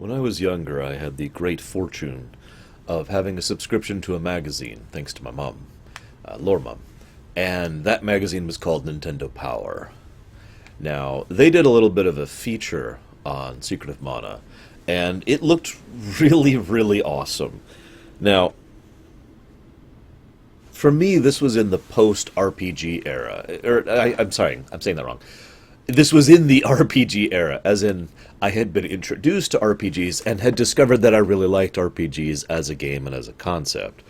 When I was younger, I had the great fortune of having a subscription to a magazine, thanks to my mom, Lore Mom. And that magazine was called Nintendo Power. Now, they did a little bit of a feature on Secret of Mana, and it looked really, really awesome. Now, for me, this was in the post-RPG era. I'm sorry, I'm saying that wrong. This was in the RPG era, as in I had been introduced to RPGs and had discovered that I really liked RPGs as a game and as a concept.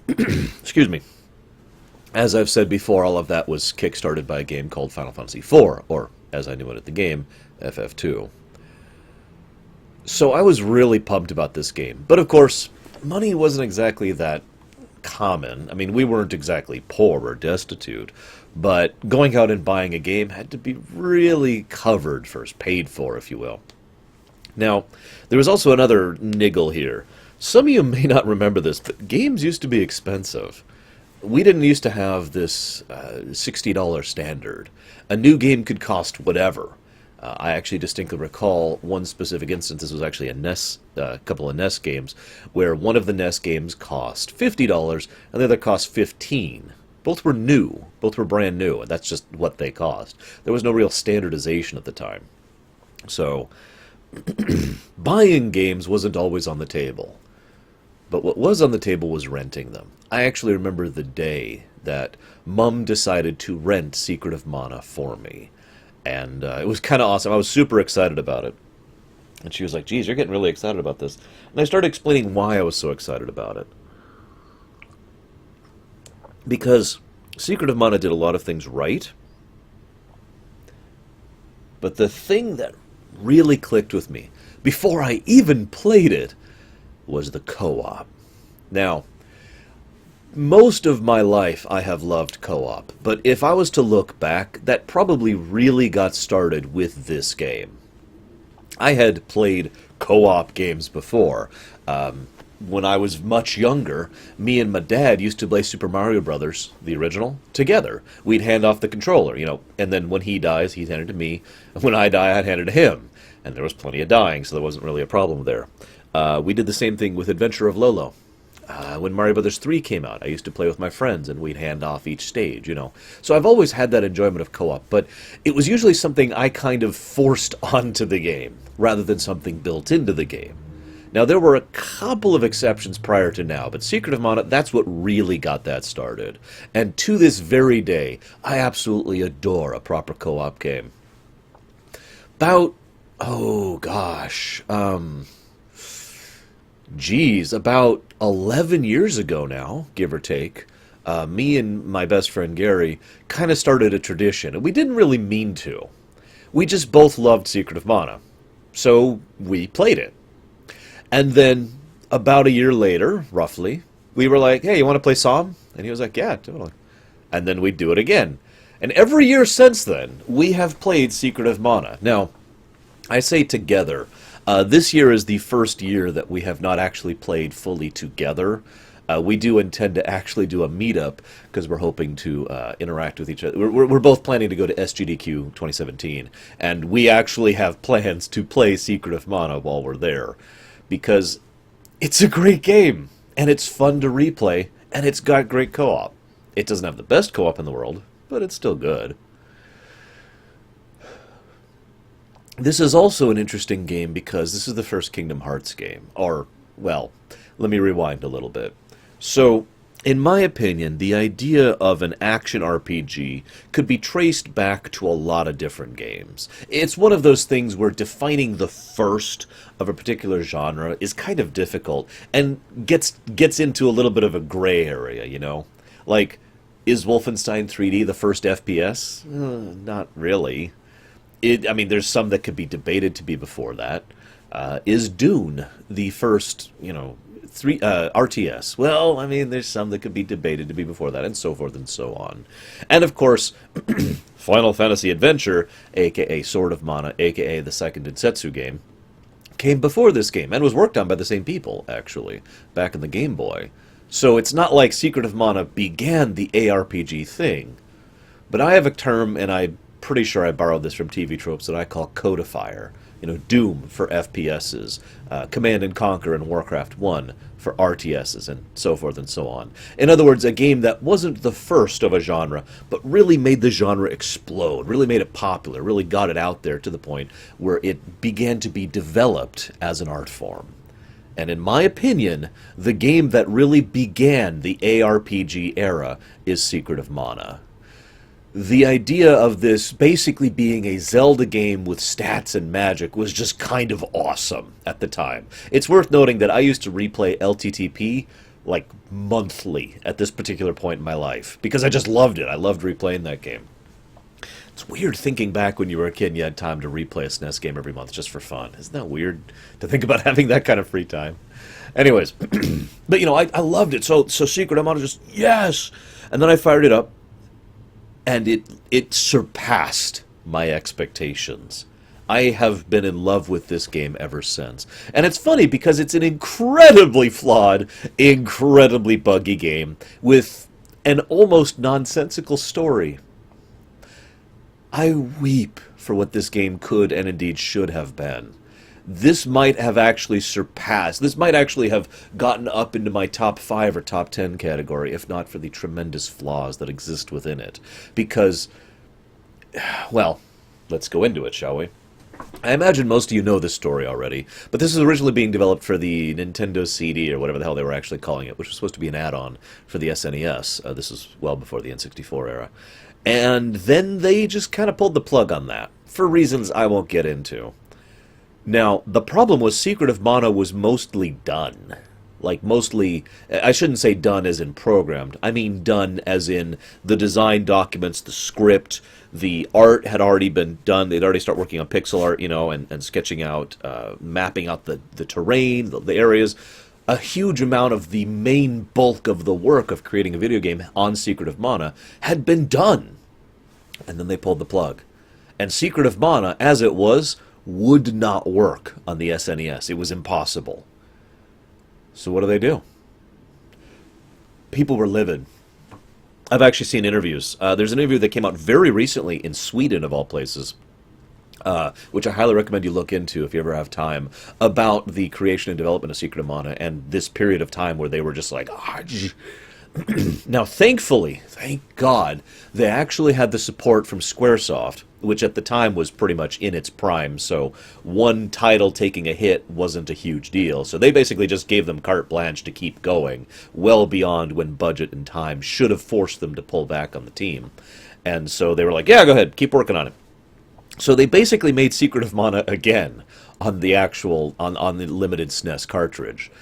Excuse me. As I've said before, all of that was kickstarted by a game called Final Fantasy IV, or, as I knew it at the game, FF2. So I was really pumped about this game. But of course, money wasn't exactly that common. I mean, we weren't exactly poor or destitute, but going out and buying a game had to be really covered first, paid for, if you will. Now, there was also another niggle here. Some of you may not remember this, but games used to be expensive. We didn't used to have this $60 standard. A new game could cost whatever. I actually distinctly recall one specific instance. This was actually a couple of NES games, where one of the NES games cost $50 and the other cost $15. Both were new. Both were brand new, and that's just what they cost. There was no real standardization at the time. So, buying games wasn't always on the table. But what was on the table was renting them. I actually remember the day that Mum decided to rent Secret of Mana for me. And it was kind of awesome. I was super excited about it. And she was like, geez, you're getting really excited about this. And I started explaining why I was so excited about it. Because Secret of Mana did a lot of things right. But the thing that really clicked with me, before I even played it, was the co-op. Now, most of my life I have loved co-op, but if I was to look back, that probably really got started with this game. I had played co-op games before. When I was much younger, me and my dad used to play Super Mario Brothers, the original, together. We'd hand off the controller, and then when he dies, he'd hand it to me. And when I die, I'd hand it to him. And there was plenty of dying, so there wasn't really a problem there. We did the same thing with Adventure of Lolo. When Mario Brothers 3 came out, I used to play with my friends, and we'd hand off each stage, So I've always had that enjoyment of co-op, but it was usually something I kind of forced onto the game, rather than something built into the game. Now, there were a couple of exceptions prior to now, but Secret of Mana, that's what really got that started. And to this very day, I absolutely adore a proper co-op game. About, about 11 years ago now, give or take, me and my best friend Gary kind of started a tradition, and we didn't really mean to. We just both loved Secret of Mana, so we played it. And then, about a year later, roughly, we were like, hey, you want to play Psalm? And he was like, yeah, totally. And then we'd do it again. And every year since then, we have played Secret of Mana. Now, I say together. This year is the first year that we have not actually played fully together. We do intend to actually do a meetup, because we're hoping to interact with each other. We're both planning to go to SGDQ 2017, and we actually have plans to play Secret of Mana while we're there. Because it's a great game, and it's fun to replay, and it's got great co-op. It doesn't have the best co-op in the world, but it's still good. This is also an interesting game because this is the first Kingdom Hearts game. Or, well, let me rewind a little bit. So, in my opinion, the idea of an action RPG could be traced back to a lot of different games. It's one of those things where defining the first of a particular genre is kind of difficult and gets into a little bit of a gray area, Like, is Wolfenstein 3D the first FPS? Not really. There's some that could be debated to be before that. Is Dune the first, RTS? Well, there's some that could be debated to be before that, and so forth and so on. And of course, Final Fantasy Adventure, aka Sword of Mana, aka the second Densetsu game, came before this game, and was worked on by the same people, actually, back in the Game Boy. So it's not like Secret of Mana began the ARPG thing. But I have a term, and I'm pretty sure I borrowed this from TV tropes, that I call codifier. Doom for FPSs, Command and Conquer and Warcraft 1 for RTSs, and so forth and so on. In other words, a game that wasn't the first of a genre, but really made the genre explode, really made it popular, really got it out there to the point where it began to be developed as an art form. And in my opinion, the game that really began the ARPG era is Secret of Mana. The idea of this basically being a Zelda game with stats and magic was just kind of awesome at the time. It's worth noting that I used to replay LTTP like monthly at this particular point in my life because I just loved it. I loved replaying that game. It's weird thinking back when you were a kid and you had time to replay a SNES game every month just for fun. Isn't that weird to think about having that kind of free time? Anyways, but I loved it. So Secret of Mana just, yes! And then I fired it up, and it surpassed my expectations. I have been in love with this game ever since. And it's funny because it's an incredibly flawed, incredibly buggy game with an almost nonsensical story. I weep for what this game could and indeed should have been. This might have actually surpassed, this might actually have gotten up into my top 5 or top 10 category, if not for the tremendous flaws that exist within it. Because, well, let's go into it, shall we? I imagine most of you know this story already, but this is originally being developed for the Nintendo CD, or whatever the hell they were actually calling it, which was supposed to be an add-on for the SNES. This is well before the N64 era. And then they just kind of pulled the plug on that, for reasons I won't get into. Now, the problem was Secret of Mana was mostly done. Like, mostly, I shouldn't say done as in programmed. I mean done as in the design documents, the script, the art had already been done. They'd already started working on pixel art, and sketching out, mapping out the terrain, the areas. A huge amount of the main bulk of the work of creating a video game on Secret of Mana had been done. And then they pulled the plug. And Secret of Mana, as it was, would not work on the SNES. It was impossible. So what do? People were livid. I've actually seen interviews. There's an interview that came out very recently in Sweden, of all places, which I highly recommend you look into if you ever have time, about the creation and development of Secret of Mana and this period of time where they were just like, Now, thankfully, thank God, they actually had the support from Squaresoft, which at the time was pretty much in its prime, so one title taking a hit wasn't a huge deal. So they basically just gave them carte blanche to keep going, well beyond when budget and time should have forced them to pull back on the team. And so they were like, yeah, go ahead, keep working on it. So they basically made Secret of Mana again on the actual, on the limited SNES cartridge.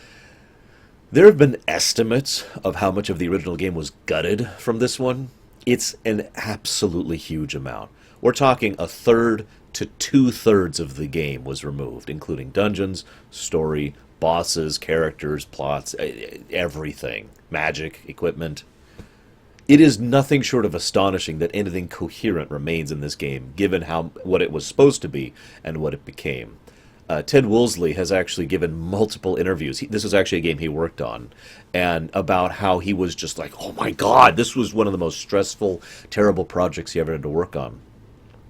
There have been estimates of how much of the original game was gutted from this one. It's an absolutely huge amount. We're talking 1/3 to 2/3 of the game was removed, including dungeons, story, bosses, characters, plots, everything. Magic, equipment. It is nothing short of astonishing that anything coherent remains in this game, given what it was supposed to be and what it became. Ted Woolsey has actually given multiple interviews. This was actually a game he worked on, and about how he was just like, oh my god, this was one of the most stressful, terrible projects he ever had to work on.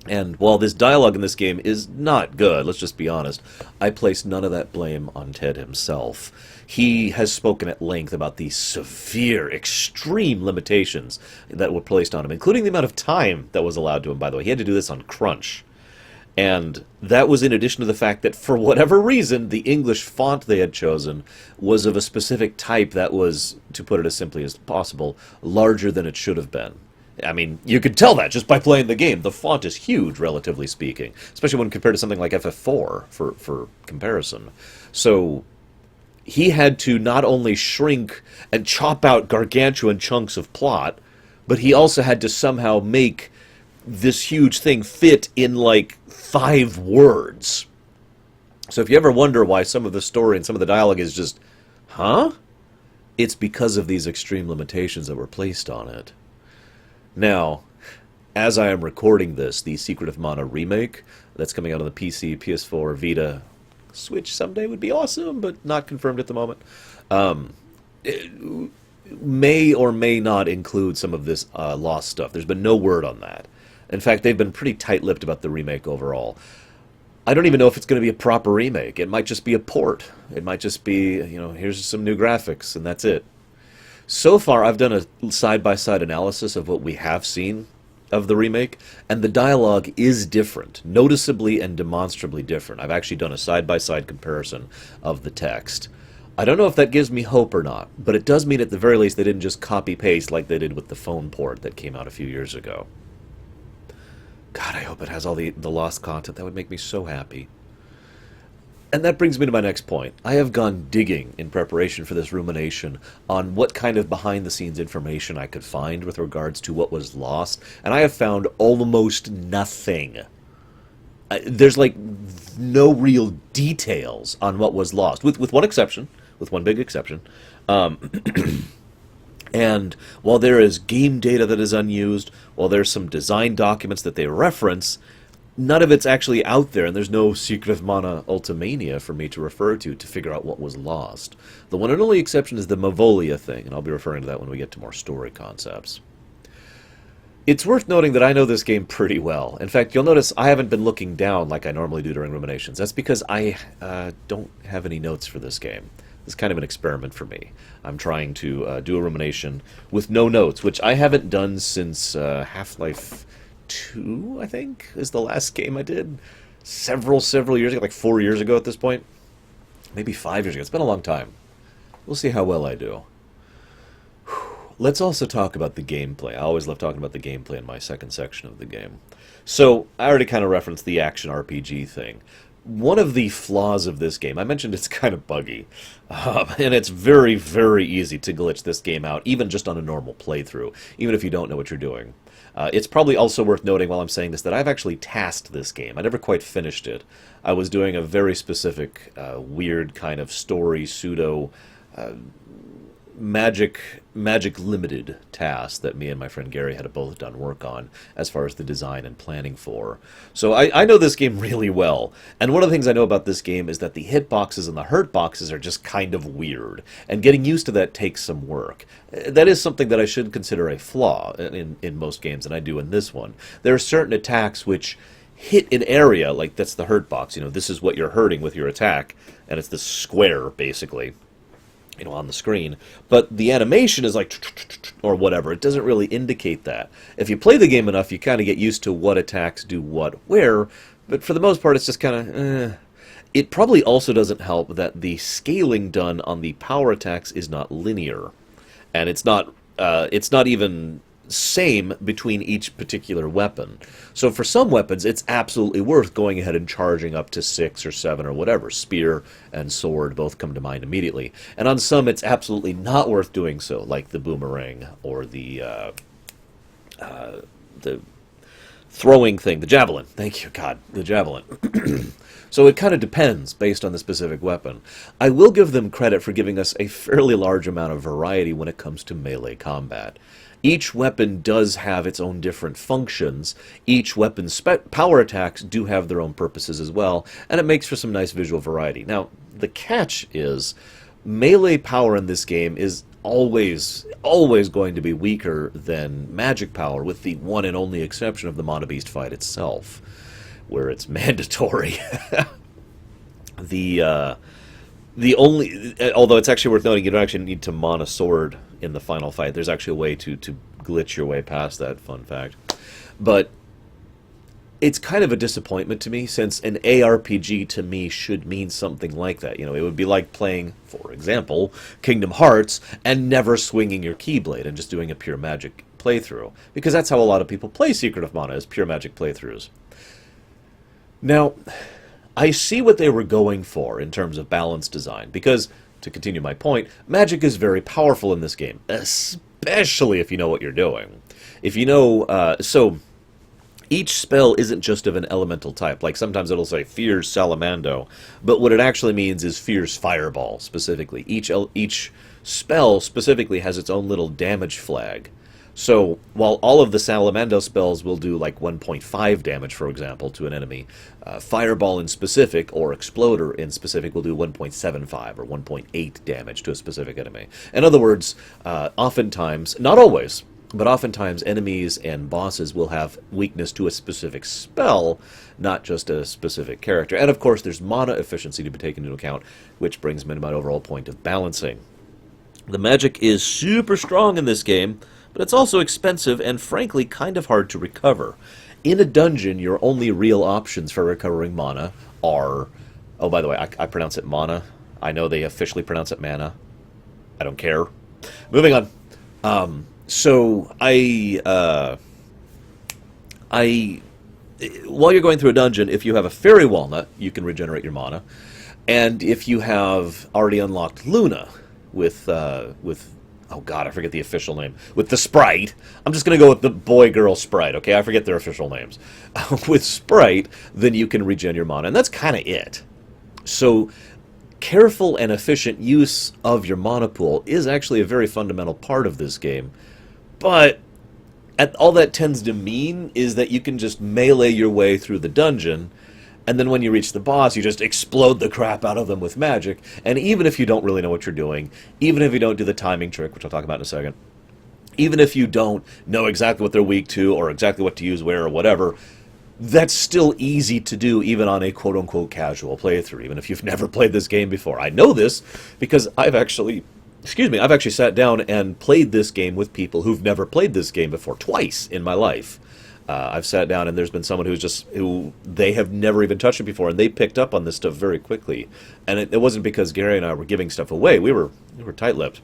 And while this dialogue in this game is not good, let's just be honest, I place none of that blame on Ted himself. He has spoken at length about the severe, extreme limitations that were placed on him, including the amount of time that was allowed to him, by the way. He had to do this on crunch. And that was in addition to the fact that, for whatever reason, the English font they had chosen was of a specific type that was, to put it as simply as possible, larger than it should have been. I mean, you could tell that just by playing the game. The font is huge, relatively speaking, especially when compared to something like FF4 for comparison. So he had to not only shrink and chop out gargantuan chunks of plot, but he also had to somehow make this huge thing fit in like 5 words. So if you ever wonder why some of the story and some of the dialogue is just, huh? It's because of these extreme limitations that were placed on it. Now, as I am recording this, the Secret of Mana remake that's coming out on the PC, PS4, Vita, Switch someday would be awesome, but not confirmed at the moment. It may or may not include some of this lost stuff. There's been no word on that. In fact, they've been pretty tight-lipped about the remake overall. I don't even know if it's going to be a proper remake. It might just be a port. It might just be, here's some new graphics, and that's it. So far, I've done a side-by-side analysis of what we have seen of the remake, and the dialogue is different, noticeably and demonstrably different. I've actually done a side-by-side comparison of the text. I don't know if that gives me hope or not, but it does mean at the very least they didn't just copy-paste like they did with the phone port that came out a few years ago. God, I hope it has all the lost content. That would make me so happy. And that brings me to my next point. I have gone digging in preparation for this rumination on what kind of behind-the-scenes information I could find with regards to what was lost, and I have found almost nothing. There's like no real details on what was lost, with one exception, with one big exception. And while there is game data that is unused, while there's some design documents that they reference, none of it's actually out there, and there's no Secret of Mana Ultimania for me to refer to figure out what was lost. The one and only exception is the Mavolia thing, and I'll be referring to that when we get to more story concepts. It's worth noting that I know this game pretty well. In fact, you'll notice I haven't been looking down like I normally do during Ruminations. That's because I don't have any notes for this game. It's kind of an experiment for me. I'm trying to do a rumination with no notes, which I haven't done since Half-Life 2, I think, is the last game I did. Several years ago, like 4 years ago at this point. Maybe 5 years ago. It's been a long time. We'll see how well I do. Let's also talk about the gameplay. I always love talking about the gameplay in my second section of the game. So, I already kind of referenced the action RPG thing. One of the flaws of this game, I mentioned it's kind of buggy, and it's very, very easy to glitch this game out, even just on a normal playthrough, even if you don't know what you're doing. It's probably also worth noting while I'm saying this that I've actually tasked this game. I never quite finished it. I was doing a very specific, weird kind of story, pseudo, magic limited task that me and my friend Gary had both done work on as far as the design and planning for. So I know this game really well, and one of the things I know about this game is that the hitboxes and the hurt boxes are just kind of weird, and getting used to that takes some work. That is something that I should consider a flaw in most games, and I do in this one. There are certain attacks which hit an area, like that's the hurt box, this is what you're hurting with your attack, and it's this square, basically, on the screen, but the animation is like, or whatever. It doesn't really indicate that. If you play the game enough, you kind of get used to what attacks do what where, but for the most part, it's just kind of, It probably also doesn't help that the scaling done on the power attacks is not linear, and it's not even same between each particular weapon. So for some weapons, it's absolutely worth going ahead and charging up to 6 or 7 or whatever. Spear and sword both come to mind immediately. And on some, it's absolutely not worth doing so, like the boomerang or the throwing thing, the javelin. Thank you, God, the javelin. So it kind of depends based on the specific weapon. I will give them credit for giving us a fairly large amount of variety when it comes to melee combat. Each weapon does have its own different functions. Each weapon's power attacks do have their own purposes as well, and it makes for some nice visual variety. Now, the catch is, melee power in this game is always going to be weaker than magic power, with the one and only exception of the Mana Beast fight itself, where it's mandatory. Although it's actually worth noting, you don't actually need to mana sword in the final fight. There's actually a way to glitch your way past that, fun fact. But it's kind of a disappointment to me, since an ARPG to me should mean something like that. It would be like playing, for example, Kingdom Hearts and never swinging your Keyblade and just doing a pure magic playthrough. Because that's how a lot of people play Secret of Mana, is pure magic playthroughs. Now, I see what they were going for in terms of balance design, because, to continue my point, magic is very powerful in this game, especially if you know what you're doing. If you know, so each spell isn't just of an elemental type. Like sometimes it'll say Fierce Salamando, but what it actually means is Fierce Fireball, specifically. Each spell specifically has its own little damage flag. So, while all of the Salamando spells will do like 1.5 damage, for example, to an enemy, Fireball in specific, or Exploder in specific, will do 1.75 or 1.8 damage to a specific enemy. In other words, oftentimes, not always, But oftentimes enemies and bosses will have weakness to a specific spell, not just a specific character. And of course there's mana efficiency to be taken into account, which brings me to my overall point of balancing. The magic is super strong in this game, but it's also expensive and frankly kind of hard to recover. In a dungeon, your only real options for recovering mana are... Oh, by the way, I pronounce it mana. I know they officially pronounce it mana. I don't care. Moving on. So while you're going through a dungeon, if you have a fairy walnut, you can regenerate your mana. And if you have already unlocked Luna with oh god, I forget the official name, with the Sprite. I'm just going to go with the boy-girl Sprite, okay? I forget their official names. With Sprite, then you can regen your mana, and that's kind of it. So careful and efficient use of your mana pool is actually a very fundamental part of this game. But all that tends to mean is that you can just melee your way through the dungeon, and then when you reach the boss, you just explode the crap out of them with magic. And even if you don't really know what you're doing, even if you don't do the timing trick, which I'll talk about in a second, even if you don't know exactly what they're weak to or exactly what to use where or whatever, that's still easy to do even on a quote-unquote casual playthrough, even if you've never played this game before. I know this because I've actually sat down and played this game with people who've never played this game before, twice in my life. I've sat down and there's been someone who they have never even touched it before, and they picked up on this stuff very quickly. And it wasn't because Gary and I were giving stuff away. We were tight-lipped.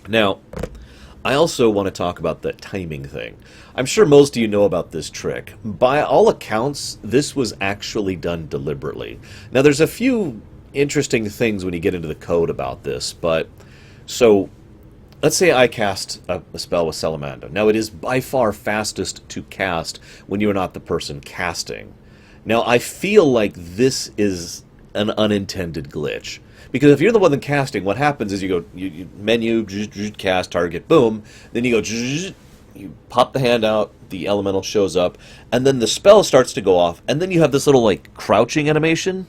Now, I also want to talk about the timing thing. I'm sure most of you know about this trick. By all accounts, this was actually done deliberately. Now, there's a few interesting things when you get into the code about this, but so let's say I cast a spell with Salamanda. Now, it is by far fastest to cast when you are not the person casting. Now, I feel like this is an unintended glitch. Because if you're the one casting, what happens is you go, you menu, cast, target, boom. Then you go, you pop the hand out, the elemental shows up, and then the spell starts to go off, and then you have this little, like, crouching animation.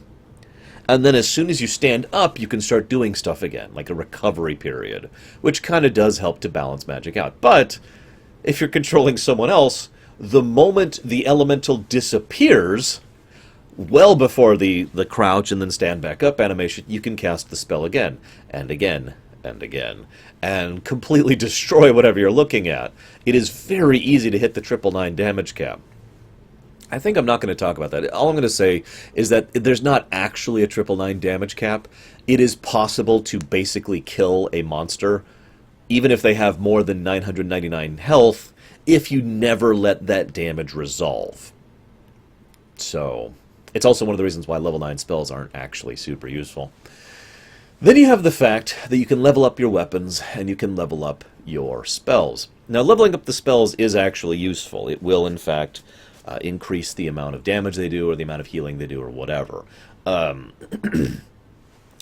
And then as soon as you stand up, you can start doing stuff again, like a recovery period, which kind of does help to balance magic out. But if you're controlling someone else, the moment the elemental disappears, well before the crouch and then stand back up animation, you can cast the spell again, and again, and again, and completely destroy whatever you're looking at. It is very easy to hit the 999 damage cap. I think I'm not going to talk about that. All I'm going to say is that there's not actually a 999 damage cap. It is possible to basically kill a monster, even if they have more than 999 health, if you never let that damage resolve. So, it's also one of the reasons why level 9 spells aren't actually super useful. Then you have the fact that you can level up your weapons and you can level up your spells. Now, leveling up the spells is actually useful. It will, in fact, increase the amount of damage they do or the amount of healing they do or whatever. A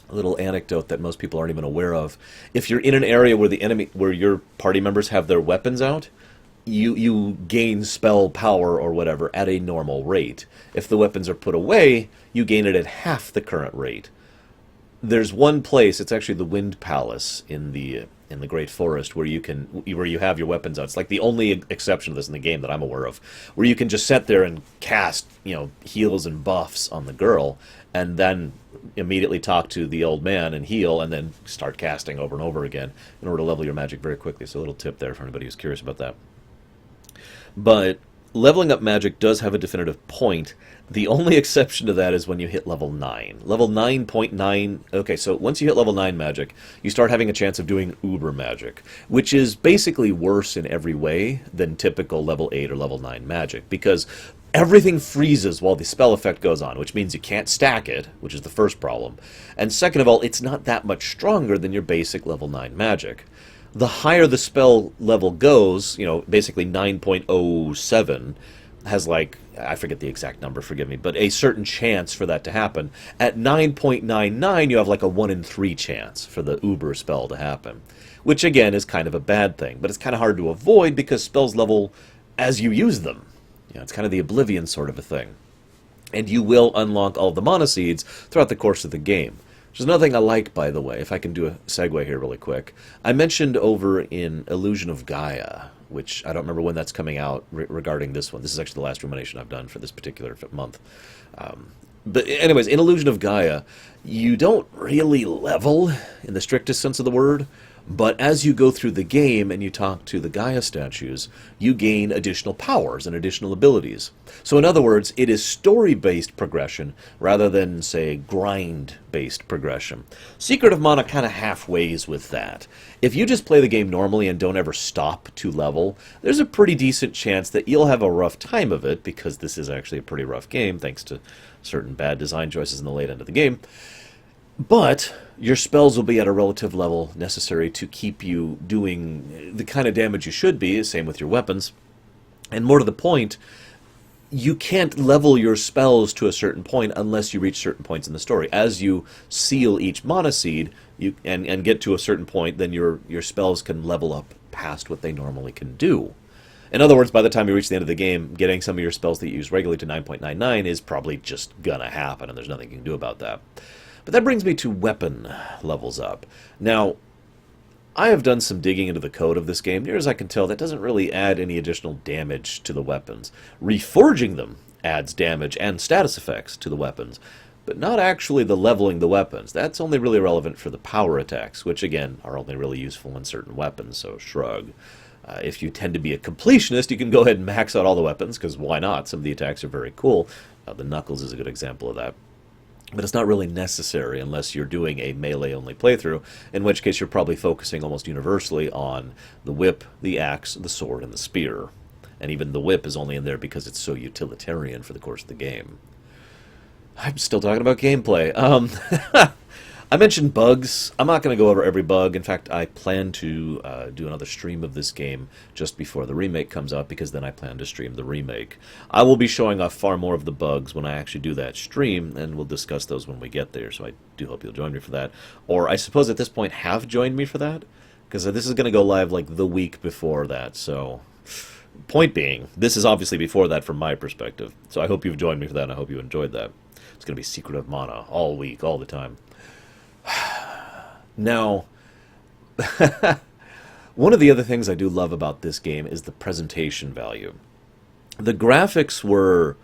little anecdote that most people aren't even aware of. If you're in an area where your party members have their weapons out, you gain spell power or whatever at a normal rate. If the weapons are put away, you gain it at half the current rate. There's one place, it's actually the Wind Palace in the Great Forest, where you have your weapons out. It's like the only exception to this in the game that I'm aware of, where you can just sit there and cast, heals and buffs on the girl, and then immediately talk to the old man and heal, and then start casting over and over again in order to level your magic very quickly. So a little tip there for anybody who's curious about that. But leveling up magic does have a definitive point. The only exception to that is when you hit level 9. Level 9.9... Okay, so once you hit level 9 magic, you start having a chance of doing uber magic, which is basically worse in every way than typical level 8 or level 9 magic, because everything freezes while the spell effect goes on, which means you can't stack it, which is the first problem. And second of all, it's not that much stronger than your basic level 9 magic. The higher the spell level goes, basically 9.07 has I forget the exact number, forgive me, but a certain chance for that to happen. At 9.99, you have a 1 in 3 chance for the uber spell to happen, which again is kind of a bad thing, but it's kind of hard to avoid because spells level as you use them. It's kind of the Oblivion sort of a thing. And you will unlock all the mana seeds throughout the course of the game. Which is another thing I like, by the way, if I can do a segue here really quick. I mentioned over in Illusion of Gaia, which I don't remember when that's coming out regarding this one. This is actually the last rumination I've done for this particular month. But anyways, in Illusion of Gaia, you don't really level in the strictest sense of the word, but as you go through the game and you talk to the Gaia statues, you gain additional powers and additional abilities. So in other words, it is story-based progression rather than, say, grind-based progression. Secret of Mana kind of halfways with that. If you just play the game normally and don't ever stop to level, there's a pretty decent chance that you'll have a rough time of it, because this is actually a pretty rough game, thanks to certain bad design choices in the late end of the game. But your spells will be at a relative level necessary to keep you doing the kind of damage you should be, same with your weapons. And more to the point, you can't level your spells to a certain point unless you reach certain points in the story. As you seal each mana seed and get to a certain point, then your spells can level up past what they normally can do. In other words, by the time you reach the end of the game, getting some of your spells that you use regularly to 9.99 is probably just gonna happen, and there's nothing you can do about that. But that brings me to weapon levels up. Now, I have done some digging into the code of this game. Near as I can tell, that doesn't really add any additional damage to the weapons. Reforging them adds damage and status effects to the weapons, but not actually the leveling the weapons. That's only really relevant for the power attacks, which again are only really useful in certain weapons, so shrug. If you tend to be a completionist, you can go ahead and max out all the weapons, because why not? Some of the attacks are very cool. The Knuckles is a good example of that. But it's not really necessary unless you're doing a melee-only playthrough, in which case you're probably focusing almost universally on the whip, the axe, the sword, and the spear. And even the whip is only in there because it's so utilitarian for the course of the game. I'm still talking about gameplay. I mentioned bugs. I'm not going to go over every bug. In fact, I plan to do another stream of this game just before the remake comes out, because then I plan to stream the remake. I will be showing off far more of the bugs when I actually do that stream, and we'll discuss those when we get there, so I do hope you'll join me for that. Or I suppose at this point have joined me for that, because this is going to go live like the week before that, so... Point being, this is obviously before that from my perspective, so I hope you've joined me for that, and I hope you enjoyed that. It's going to be Secret of Mana all week, all the time. Now, one of the other things I do love about this game is the presentation value. The graphics were...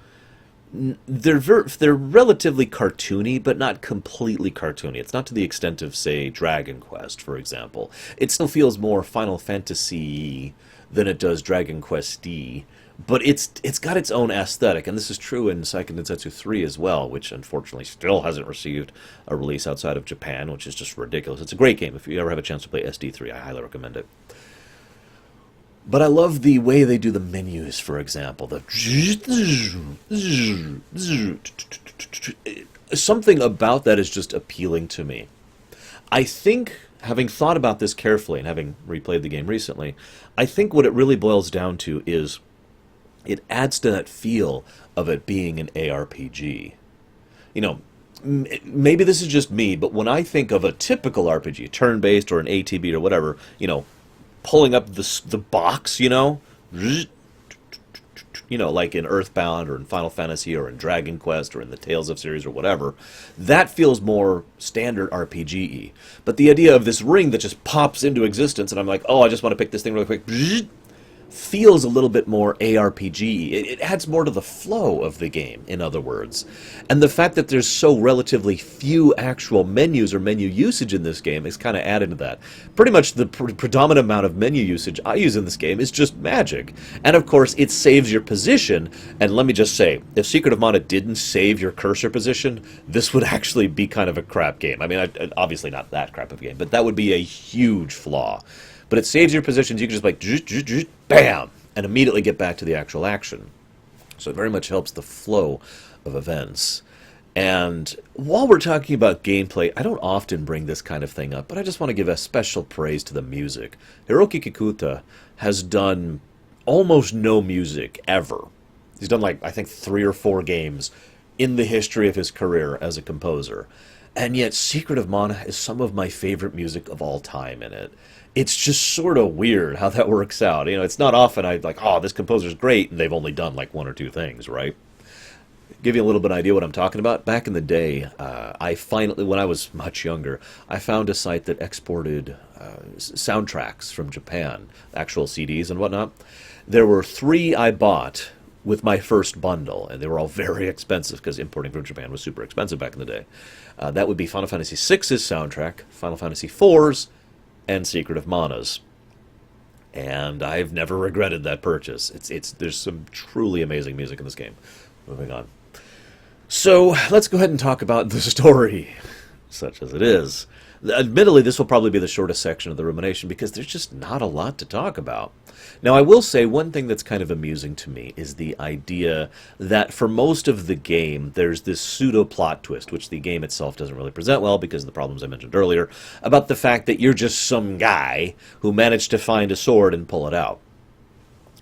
They're relatively cartoony, but not completely cartoony. It's not to the extent of, say, Dragon Quest, for example. It still feels more Final Fantasy than it does Dragon Quest-y. But it's got its own aesthetic, and this is true in Seiken Densetsu 3 as well, which unfortunately still hasn't received a release outside of Japan, which is just ridiculous. It's a great game. If you ever have a chance to play SD3, I highly recommend it. But I love the way they do the menus, for example. Something about that is just appealing to me. I think, having thought about this carefully and having replayed the game recently, I think what it really boils down to is it adds to that feel of it being an ARPG. You know, maybe this is just me, but when I think of a typical RPG, turn-based or an ATB or whatever, you know, pulling up the box, you know, like in Earthbound or in Final Fantasy or in Dragon Quest or in the Tales of series or whatever, that feels more standard RPG-y. But the idea of this ring that just pops into existence and I'm like, oh, I just want to pick this thing really quick, feels a little bit more ARPG. It adds more to the flow of the game, in other words. And the fact that there's so relatively few actual menus or menu usage in this game is kind of added to that. Pretty much the predominant amount of menu usage I use in this game is just magic. And of course, it saves your position. And let me just say, if Secret of Mana didn't save your cursor position, this would actually be kind of a crap game. I mean, obviously not that crap of a game, but that would be a huge flaw. But it saves your positions. You can just like, bam, and immediately get back to the actual action. So it very much helps the flow of events. And while we're talking about gameplay, I don't often bring this kind of thing up, but I just want to give a special praise to the music. Hiroki Kikuta has done almost no music ever. He's done like, I think, 3 or 4 games in the history of his career as a composer. And yet Secret of Mana is some of my favorite music of all time in it. It's just sort of weird how that works out. You know, it's not often I'm like, oh, this composer's great, and they've only done like 1 or 2 things, right? Give you a little bit of idea what I'm talking about. Back in the day, I finally, when I was much younger, I found a site that exported soundtracks from Japan, actual CDs and whatnot. There were three I bought with my first bundle, and they were all very expensive because importing from Japan was super expensive back in the day. That would be Final Fantasy VI's soundtrack, Final Fantasy IV's, and Secret of Mana's. And I've never regretted that purchase. There's some truly amazing music in this game. Moving on. So let's go ahead and talk about the story, such as it is. Admittedly, this will probably be the shortest section of the Rumination because there's just not a lot to talk about. Now, I will say one thing that's kind of amusing to me is the idea that for most of the game, there's this pseudo-plot twist, which the game itself doesn't really present well because of the problems I mentioned earlier, about the fact that you're just some guy who managed to find a sword and pull it out.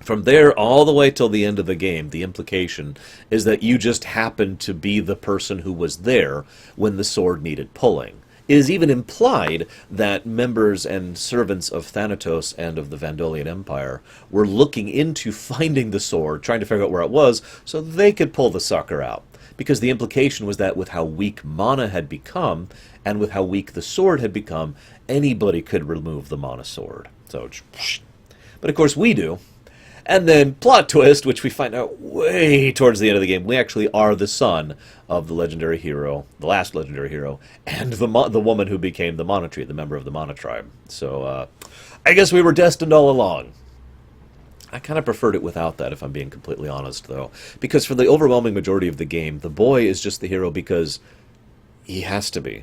From there all the way till the end of the game, the implication is that you just happened to be the person who was there when the sword needed pulling. It is even implied that members and servants of Thanatos and of the Vandalian Empire were looking into finding the sword, trying to figure out where it was, so they could pull the sucker out. Because the implication was that with how weak mana had become, and with how weak the sword had become, anybody could remove the mana sword. So, but of course we do. And then, plot twist, which we find out way towards the end of the game, we actually are the son of the legendary hero, the last legendary hero, and the woman who became the Mana Tree, the member of the Mana Tribe. So, I guess we were destined all along. I kind of preferred it without that, if I'm being completely honest, though. Because for the overwhelming majority of the game, the boy is just the hero because he has to be.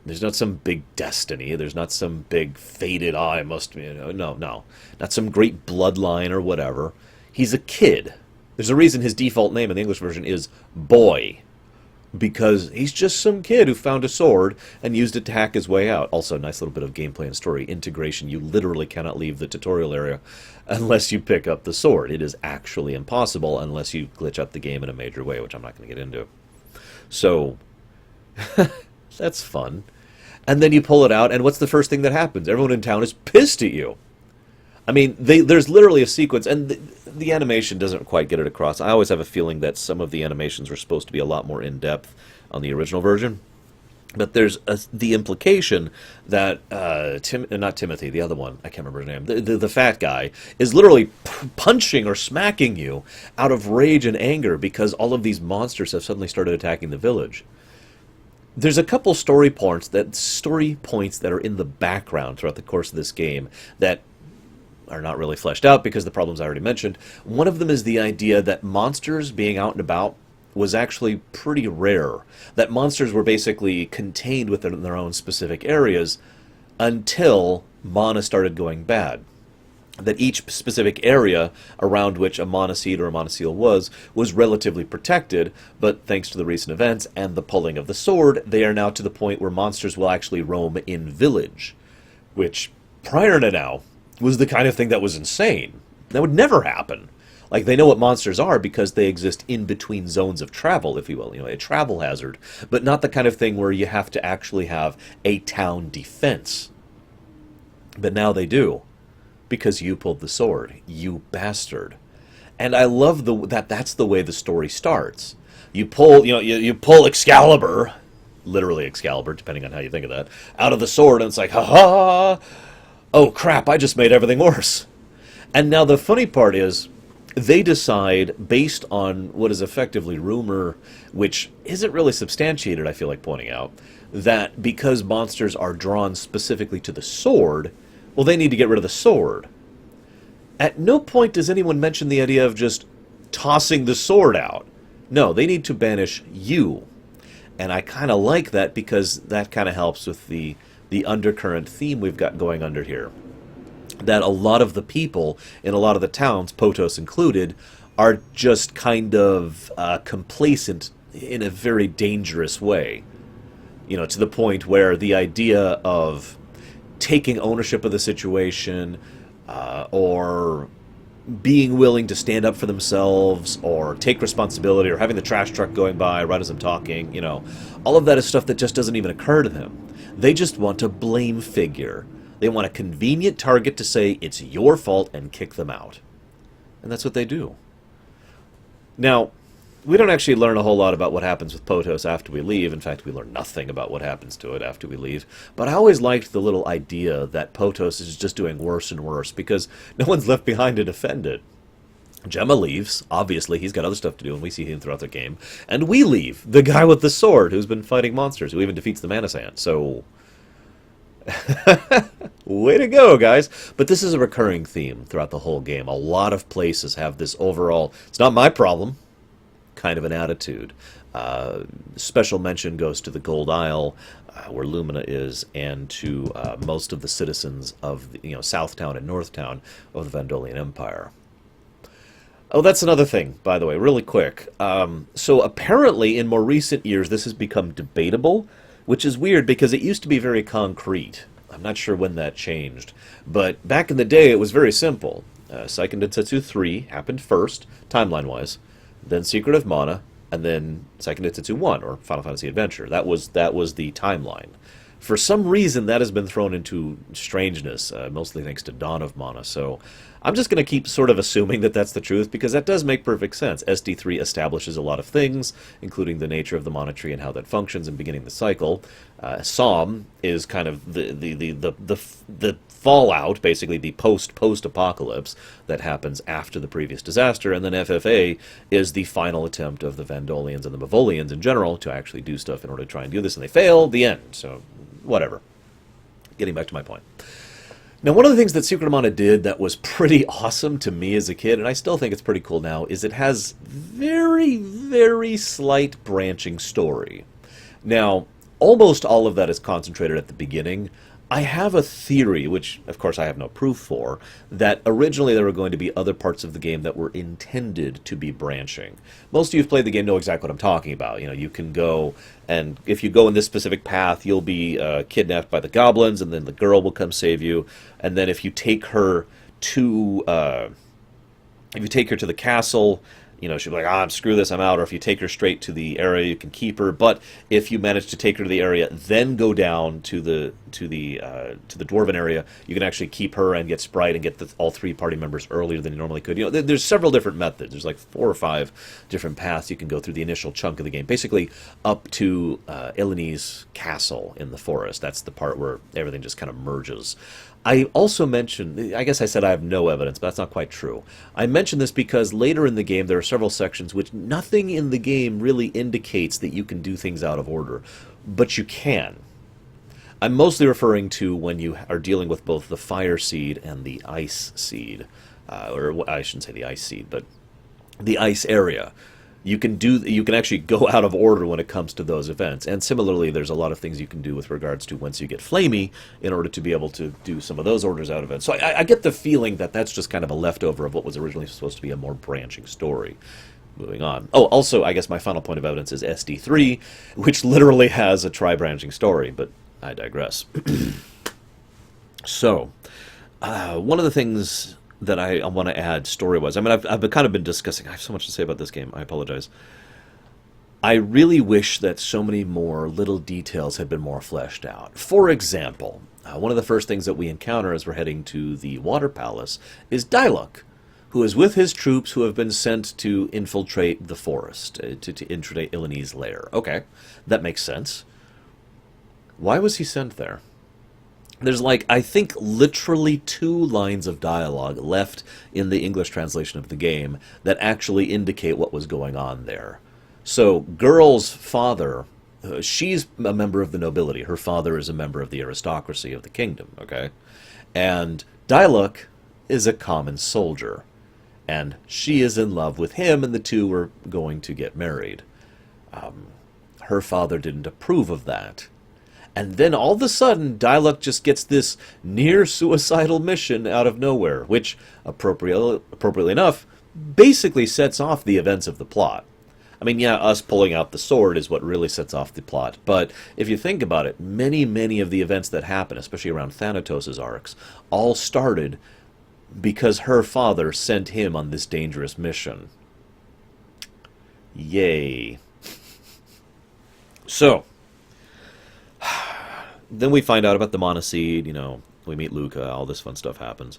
There's not some big destiny. There's not some big fated, I must be, no. Not some great bloodline or whatever. He's a kid. There's a reason his default name in the English version is Boy. Because he's just some kid who found a sword and used it to hack his way out. Also, nice little bit of gameplay and story integration. You literally cannot leave the tutorial area unless you pick up the sword. It is actually impossible unless you glitch up the game in a major way, which I'm not going to get into. So, that's fun. And then you pull it out, and what's the first thing that happens? Everyone in town is pissed at you. I mean, there's literally a sequence, and the animation doesn't quite get it across. I always have a feeling that some of the animations were supposed to be a lot more in-depth on the original version. But there's the implication that not Timothy, the other one, I can't remember his name, the fat guy, is literally punching or smacking you out of rage and anger because all of these monsters have suddenly started attacking the village. There's a couple story points that are in the background throughout the course of this game that are not really fleshed out because of the problems I already mentioned. One of them is the idea that monsters being out and about was actually pretty rare. That monsters were basically contained within their own specific areas until mana started going bad. That each specific area around which a mana seed or a mana seal was relatively protected, but thanks to the recent events and the pulling of the sword, they are now to the point where monsters will actually roam in village, which, prior to now, was the kind of thing that was insane. That would never happen. Like, they know what monsters are because they exist in between zones of travel, if you will, a travel hazard, but not the kind of thing where you have to actually have a town defense. But now they do. Because you pulled the sword, you bastard. And I love that's the way the story starts. You pull, you pull Excalibur, literally Excalibur, depending on how you think of that, out of the sword, and it's like, ha-ha! Oh crap, I just made everything worse. And now the funny part is, they decide, based on what is effectively rumor, which isn't really substantiated, I feel like pointing out, that because monsters are drawn specifically to the sword, well, they need to get rid of the sword. At no point does anyone mention the idea of just tossing the sword out. No, they need to banish you. And I kind of like that because that kind of helps with the undercurrent theme we've got going under here. That a lot of the people in a lot of the towns, Potos included, are just kind of complacent in a very dangerous way. To the point where the idea of taking ownership of the situation, or being willing to stand up for themselves, or take responsibility, or having the trash truck going by right as I'm talking, all of that is stuff that just doesn't even occur to them. They just want a blame figure. They want a convenient target to say it's your fault and kick them out. And that's what they do. Now, We don't actually learn a whole lot about what happens with Potos after we leave. In fact, we learn nothing about what happens to it after we leave. But I always liked the little idea that Potos is just doing worse and worse because no one's left behind to defend it. Gemma leaves. Obviously, he's got other stuff to do, and we see him throughout the game. And we leave. The guy with the sword who's been fighting monsters, who even defeats the Manasant. So, way to go, guys. But this is a recurring theme throughout the whole game. A lot of places have this overall, it's not my problem, kind of an attitude. Special mention goes to the Gold Isle, where Lumina is, and to most of the citizens of the, Southtown and Northtown of the Vandolian Empire. Oh, that's another thing, by the way, really quick. So apparently, in more recent years, this has become debatable, which is weird because it used to be very concrete. I'm not sure when that changed. But back in the day, it was very simple. Seiken Densetsu 3 happened first, timeline-wise, then Secret of Mana, and then Seiken Densetsu 1, or Final Fantasy Adventure. That was the timeline. For some reason, that has been thrown into strangeness, mostly thanks to Dawn of Mana. So I'm just going to keep sort of assuming that that's the truth, because that does make perfect sense. SD3 establishes a lot of things, including the nature of the Mana Tree and how that functions in beginning the cycle. Psalm is kind of the fallout, basically the post-apocalypse that happens after the previous disaster, and then FFA is the final attempt of the Vandolians and the Mavolians in general to actually do stuff in order to try and do this, and they fail, the end. So, whatever. Getting back to my point. Now, one of the things that Secret of Mana did that was pretty awesome to me as a kid, and I still think it's pretty cool now, is it has very, very slight branching story. Now, almost all of that is concentrated at the beginning. I have a theory, which of course I have no proof for, that originally there were going to be other parts of the game that were intended to be branching. Most of you who've played the game know exactly what I'm talking about. You can go, and if you go in this specific path, you'll be kidnapped by the goblins, and then the girl will come save you. And then if you take her to the castle, she'll be like, screw this, I'm out. Or if you take her straight to the area, you can keep her. But if you manage to take her to the area, then go down to the dwarven area, you can actually keep her and get Sprite and get all 3 party members earlier than you normally could. There's several different methods. There's like 4 or 5 different paths you can go through the initial chunk of the game, basically up to Ilini's castle in the forest. That's the part where everything just kind of merges. I also mentioned, I guess I said I have no evidence, but that's not quite true. I mentioned this because later in the game there are several sections which nothing in the game really indicates that you can do things out of order, but you can. I'm mostly referring to when you are dealing with both the fire seed and the ice seed, or I shouldn't say the ice seed, but the ice area. You can actually go out of order when it comes to those events. And similarly, there's a lot of things you can do with regards to once you get Flamey in order to be able to do some of those orders out of it. So I get the feeling that that's just kind of a leftover of what was originally supposed to be a more branching story. Moving on. Oh, also, I guess my final point of evidence is SD3, which literally has a tri-branching story, but I digress. So, one of the things that I want to add story-wise. I mean, I've kind of been discussing. I have so much to say about this game. I apologize. I really wish that so many more little details had been more fleshed out. For example, one of the first things that we encounter as we're heading to the Water Palace is Diluc, who is with his troops who have been sent to infiltrate the forest, to infiltrate Ilini's lair. Okay, that makes sense. Why was he sent there? There's I think literally 2 lines of dialogue left in the English translation of the game that actually indicate what was going on there. So, Girl's father, she's a member of the nobility. Her father is a member of the aristocracy of the kingdom, okay? And Diluc is a common soldier. And she is in love with him, and the two are going to get married. Her father didn't approve of that. And then all of a sudden, Diluc just gets this near-suicidal mission out of nowhere, which, appropriately enough, basically sets off the events of the plot. I mean, yeah, us pulling out the sword is what really sets off the plot, but if you think about it, many of the events that happen, especially around Thanatos' arcs, all started because her father sent him on this dangerous mission. Yay. So, then we find out about the Mana Seed, we meet Luca, all this fun stuff happens.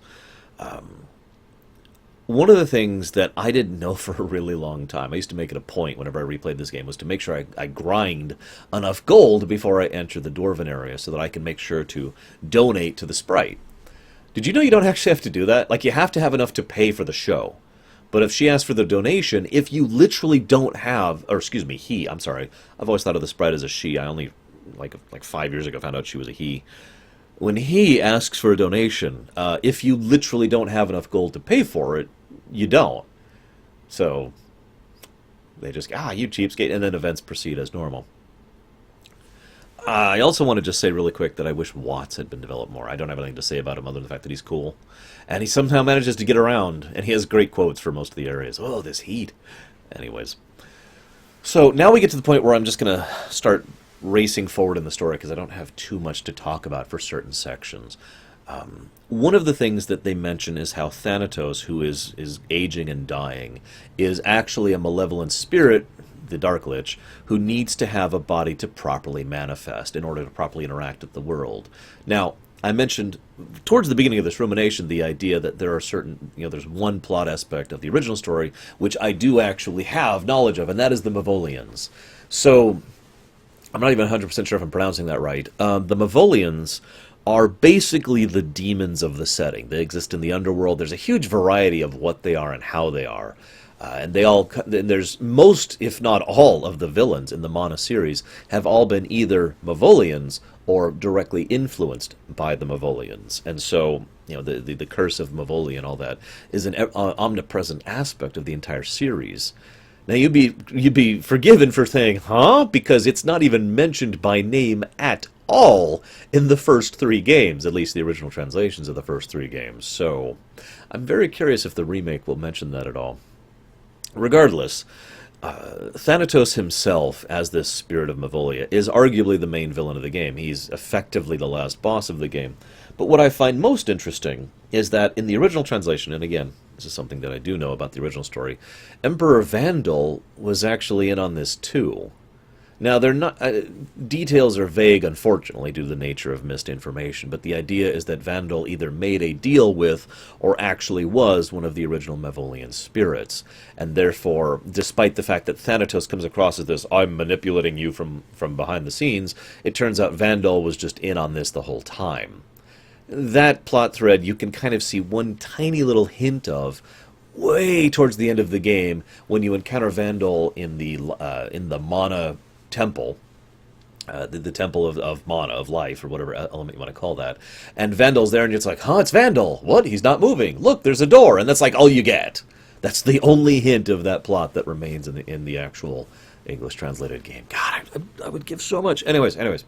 one of the things that I didn't know for a really long time, I used to make it a point whenever I replayed this game, was to make sure I grind enough gold before I enter the Dwarven area so that I can make sure to donate to the sprite. Did you know you don't actually have to do that? Like, you have to have enough to pay for the show. But if she asks for the donation, if you literally don't have, or excuse me, he, I'm sorry, I've always thought of the sprite as a she. I only, like 5 years ago, found out she was a he. When he asks for a donation, if you literally don't have enough gold to pay for it, you don't. So they just, you cheapskate, and then events proceed as normal. I also want to just say really quick that I wish Watts had been developed more. I don't have anything to say about him other than the fact that he's cool. And he somehow manages to get around, and he has great quotes for most of the areas. Oh, this heat. Anyways. So now we get to the point where I'm just going to start racing forward in the story because I don't have too much to talk about for certain sections. One of the things that they mention is how Thanatos, who is aging and dying, is actually a malevolent spirit, the Dark Lich, who needs to have a body to properly manifest in order to properly interact with the world. Now, I mentioned towards the beginning of this rumination the idea that there are certain, there's one plot aspect of the original story which I do actually have knowledge of, and that is the Mavolians. So, I'm not even 100% sure if I'm pronouncing that right. The Mavolians are basically the demons of the setting. They exist in the underworld. There's a huge variety of what they are and how they are. And there's most, if not all, of the villains in the Mana series have all been either Mavolians or directly influenced by the Mavolians. And so, the curse of Mavoli and all that is an omnipresent aspect of the entire series. Now, you'd be forgiven for saying, huh? Because it's not even mentioned by name at all in the first 3 games, at least the original translations of the first 3 games. So, I'm very curious if the remake will mention that at all. Regardless, Thanatos himself, as this spirit of Mavolia, is arguably the main villain of the game. He's effectively the last boss of the game. But what I find most interesting is that in the original translation, and again, this is something that I do know about the original story, Emperor Vandal was actually in on this too. Now, they're not details are vague, unfortunately, due to the nature of missed information, but the idea is that Vandal either made a deal with or actually was one of the original Mavolian spirits, and therefore, despite the fact that Thanatos comes across as this, I'm manipulating you from behind the scenes, it turns out Vandal was just in on this the whole time. That plot thread you can kind of see one tiny little hint of way towards the end of the game when you encounter Vandal in the Mana temple, the temple of Mana, of life, or whatever element you want to call that. And Vandal's there, and it's like, it's Vandal. What? He's not moving. Look, there's a door. And that's like all you get. That's the only hint of that plot that remains in the actual English translated game. God, I would give so much. Anyways.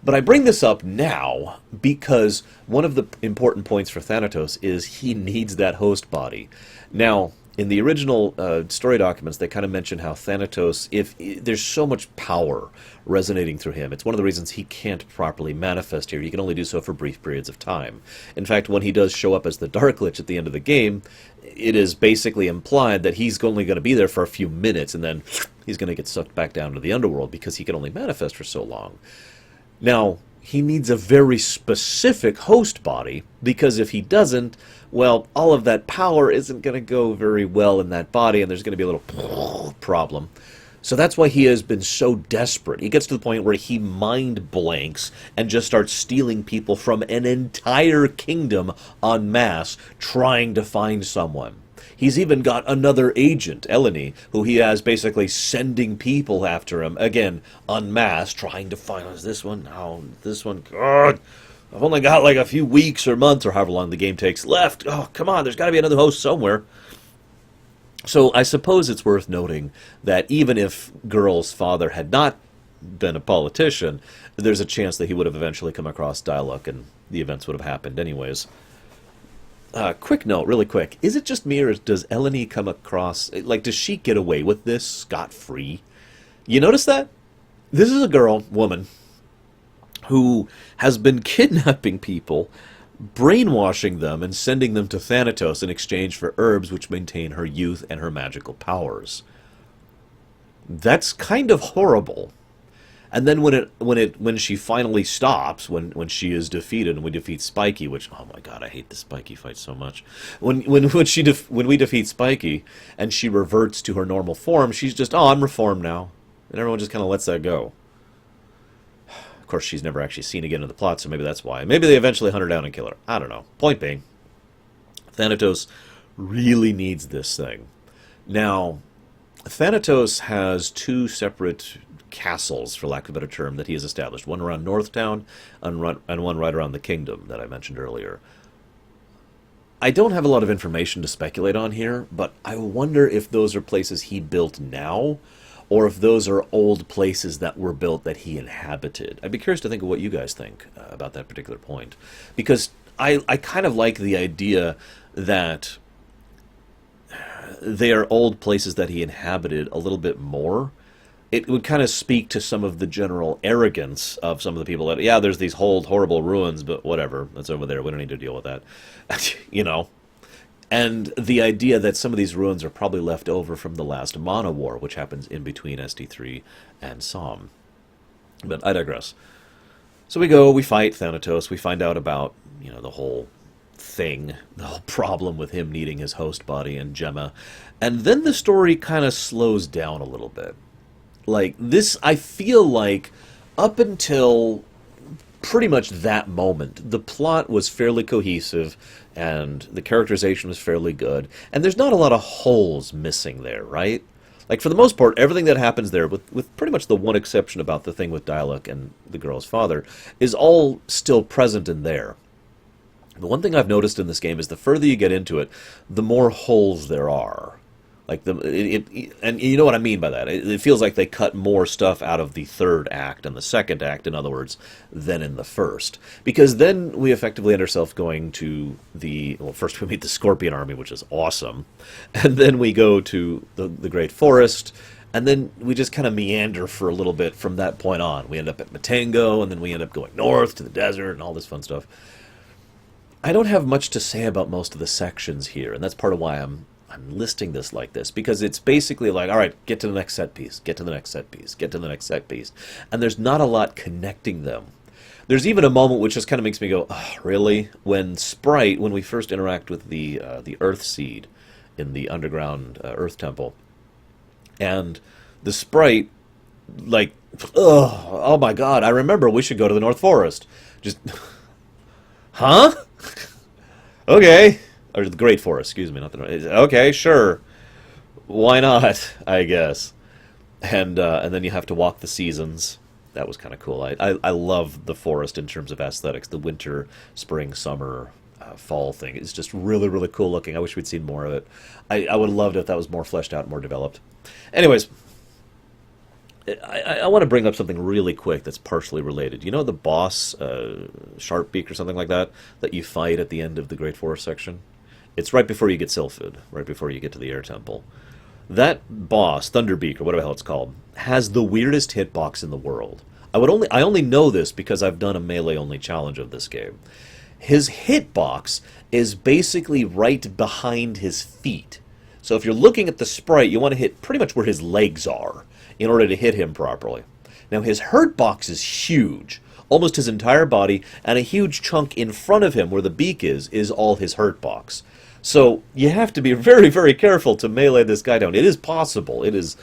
But I bring this up now because one of the important points for Thanatos is he needs that host body. Now, in the original story documents, they kind of mention how Thanatos, there's so much power resonating through him. It's one of the reasons he can't properly manifest here. He can only do so for brief periods of time. In fact, when he does show up as the Dark Lich at the end of the game, it is basically implied that he's only going to be there for a few minutes, and then he's going to get sucked back down to the underworld because he can only manifest for so long. Now, he needs a very specific host body, because if he doesn't, well, all of that power isn't going to go very well in that body, and there's going to be a little problem. So that's why he has been so desperate. He gets to the point where he mind blanks and just starts stealing people from an entire kingdom en masse, trying to find someone. He's even got another agent, Eleni, who he has basically sending people after him, again, en masse, trying to find, is this one? No, this one, God, I've only got like a few weeks or months or however long the game takes left. Oh, come on, there's got to be another host somewhere. So I suppose it's worth noting that even if Girl's father had not been a politician, there's a chance that he would have eventually come across Dialog and the events would have happened anyways. Quick note, really quick. Is it just me, or does Eleni come across... Like, does she get away with this scot-free? You notice that? This is a woman, who has been kidnapping people, brainwashing them, and sending them to Thanatos in exchange for herbs which maintain her youth and her magical powers. That's kind of horrible. And then when she finally stops, when she is defeated and we defeat Spiky, which, oh my god, I hate the Spiky fight so much. When we defeat Spiky and she reverts to her normal form, she's just, oh, I'm reformed now, and everyone just kind of lets that go. Of course, she's never actually seen again in the plot, so maybe that's why. Maybe they eventually hunt her down and kill her. I don't know. Point being, Thanatos really needs this thing. Now, Thanatos has two separate castles, for lack of a better term, that he has established. One around Northtown and one right around the Kingdom that I mentioned earlier. I don't have a lot of information to speculate on here, but I wonder if those are places he built now, or if those are old places that were built that he inhabited. I'd be curious to think of what you guys think about that particular point. Because I kind of like the idea that they are old places that he inhabited a little bit more. It would kind of speak to some of the general arrogance of some of the people that, yeah, there's these old, horrible ruins, but whatever, that's over there, we don't need to deal with that. You know? And the idea that some of these ruins are probably left over from the last Mana War, which happens in between ST3 and Psalm. But I digress. So we fight Thanatos, we find out about, you know, the whole thing, the whole problem with him needing his host body and Gemma, and then the story kind of slows down a little bit. Like, this, I feel like, up until pretty much that moment, the plot was fairly cohesive, and the characterization was fairly good, and there's not a lot of holes missing there, right? Like, for the most part, everything that happens there, with pretty much the one exception about the thing with Dialog and the girl's father, is all still present in there. The one thing I've noticed in this game is the further you get into it, the more holes there are. Like and you know what I mean by that. It feels like they cut more stuff out of the third act and the second act, in other words, than in the first. Because then we effectively end ourselves going to well, first we meet the Scorpion Army, which is awesome, and then we go to the Great Forest, and then we just kind of meander for a little bit from that point on. We end up at Matango, and then we end up going north to the desert and all this fun stuff. I don't have much to say about most of the sections here, and that's part of why I'm listing this like this, because it's basically like, all right, get to the next set piece, get to the next set piece, get to the next set piece, and there's not a lot connecting them. There's even a moment which just kind of makes me go, oh, really? When Sprite, when we first interact with the Earth Seed in the underground Earth Temple, and the Sprite, like, oh my god, I remember we should go to the North Forest. Just, huh? Okay. Or the Great Forest, excuse me, not the North. Okay, sure. Why not, I guess. And then you have to walk the seasons. That was kind of cool. I love the forest in terms of aesthetics. The winter, spring, summer, fall thing is just really, really cool looking. I wish we'd seen more of it. I would have loved it if that was more fleshed out, more developed. Anyways, I want to bring up something really quick that's partially related. You know the boss, Sharpbeak or something like that you fight at the end of the Great Forest section? It's right before you get Sylphid, right before you get to the Air Temple. That boss, Thunderbeak, or whatever the hell it's called, has the weirdest hitbox in the world. I only know this because I've done a melee-only challenge of this game. His hitbox is basically right behind his feet. So if you're looking at the sprite, you want to hit pretty much where his legs are in order to hit him properly. Now his hurt box is huge. Almost his entire body, and a huge chunk in front of him where the beak is all his hurt box. So you have to be very, very careful to melee this guy down. It is possible. It is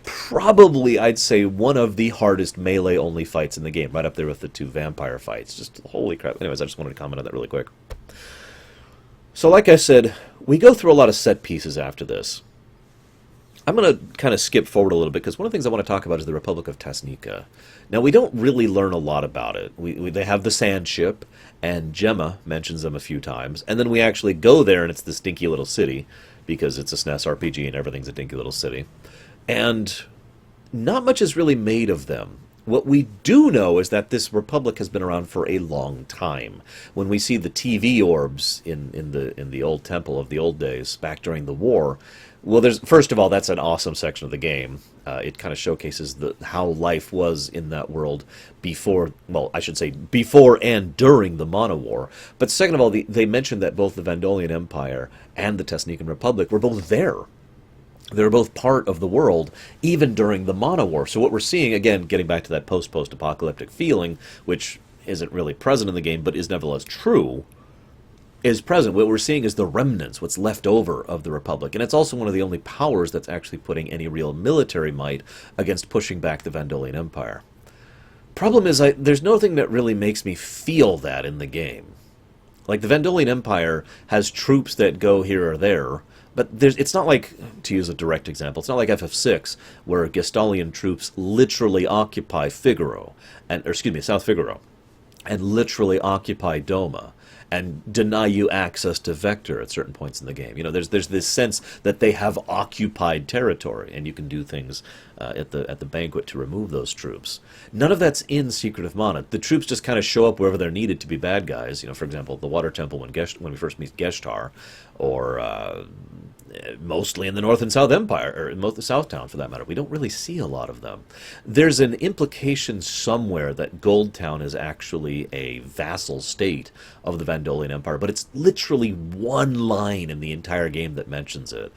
probably, I'd say, one of the hardest melee-only fights in the game, right up there with the two vampire fights. Just holy crap. Anyways, I just wanted to comment on that really quick. So like I said, we go through a lot of set pieces after this. I'm going to kind of skip forward a little bit, because one of the things I want to talk about is the Republic of Tasnica. Now, we don't really learn a lot about it. They have the sand ship, and Gemma mentions them a few times, and then we actually go there, and it's this dinky little city, because it's a SNES RPG, and everything's a dinky little city. And not much is really made of them. What we do know is that this republic has been around for a long time. When we see the TV orbs in the old temple of the old days, back during the war, well, first of all, that's an awesome section of the game. It kind of showcases how life was in that world before, well, I should say before and during the Mana War. But second of all, they mentioned that both the Vandolian Empire and the Tasnican Republic were both there. They're both part of the world, even during the Mana War. So what we're seeing, again, getting back to that post-apocalyptic feeling, which isn't really present in the game, but is nevertheless true, is present. What we're seeing is the remnants, what's left over of the Republic. And it's also one of the only powers that's actually putting any real military might against pushing back the Vandalian Empire. Problem is, there's nothing that really makes me feel that in the game. Like, the Vandalian Empire has troops that go here or there, but it's not like, to use a direct example, it's not like FF6, where Gestalian troops literally occupy Figaro, South Figaro, and literally occupy Doma, and deny you access to Vector at certain points in the game. You know, there's this sense that they have occupied territory, and you can do things at the banquet to remove those troops. None of that's in Secret of Mana. The troops just kind of show up wherever they're needed to be bad guys. You know, for example, the Water Temple when we first meet Geshtar, or mostly in the North and South Empire, or most the South Town for that matter. We don't really see a lot of them. There's an implication somewhere that Gold Town is actually a vassal state of the Vandalian Empire, but it's literally one line in the entire game that mentions it.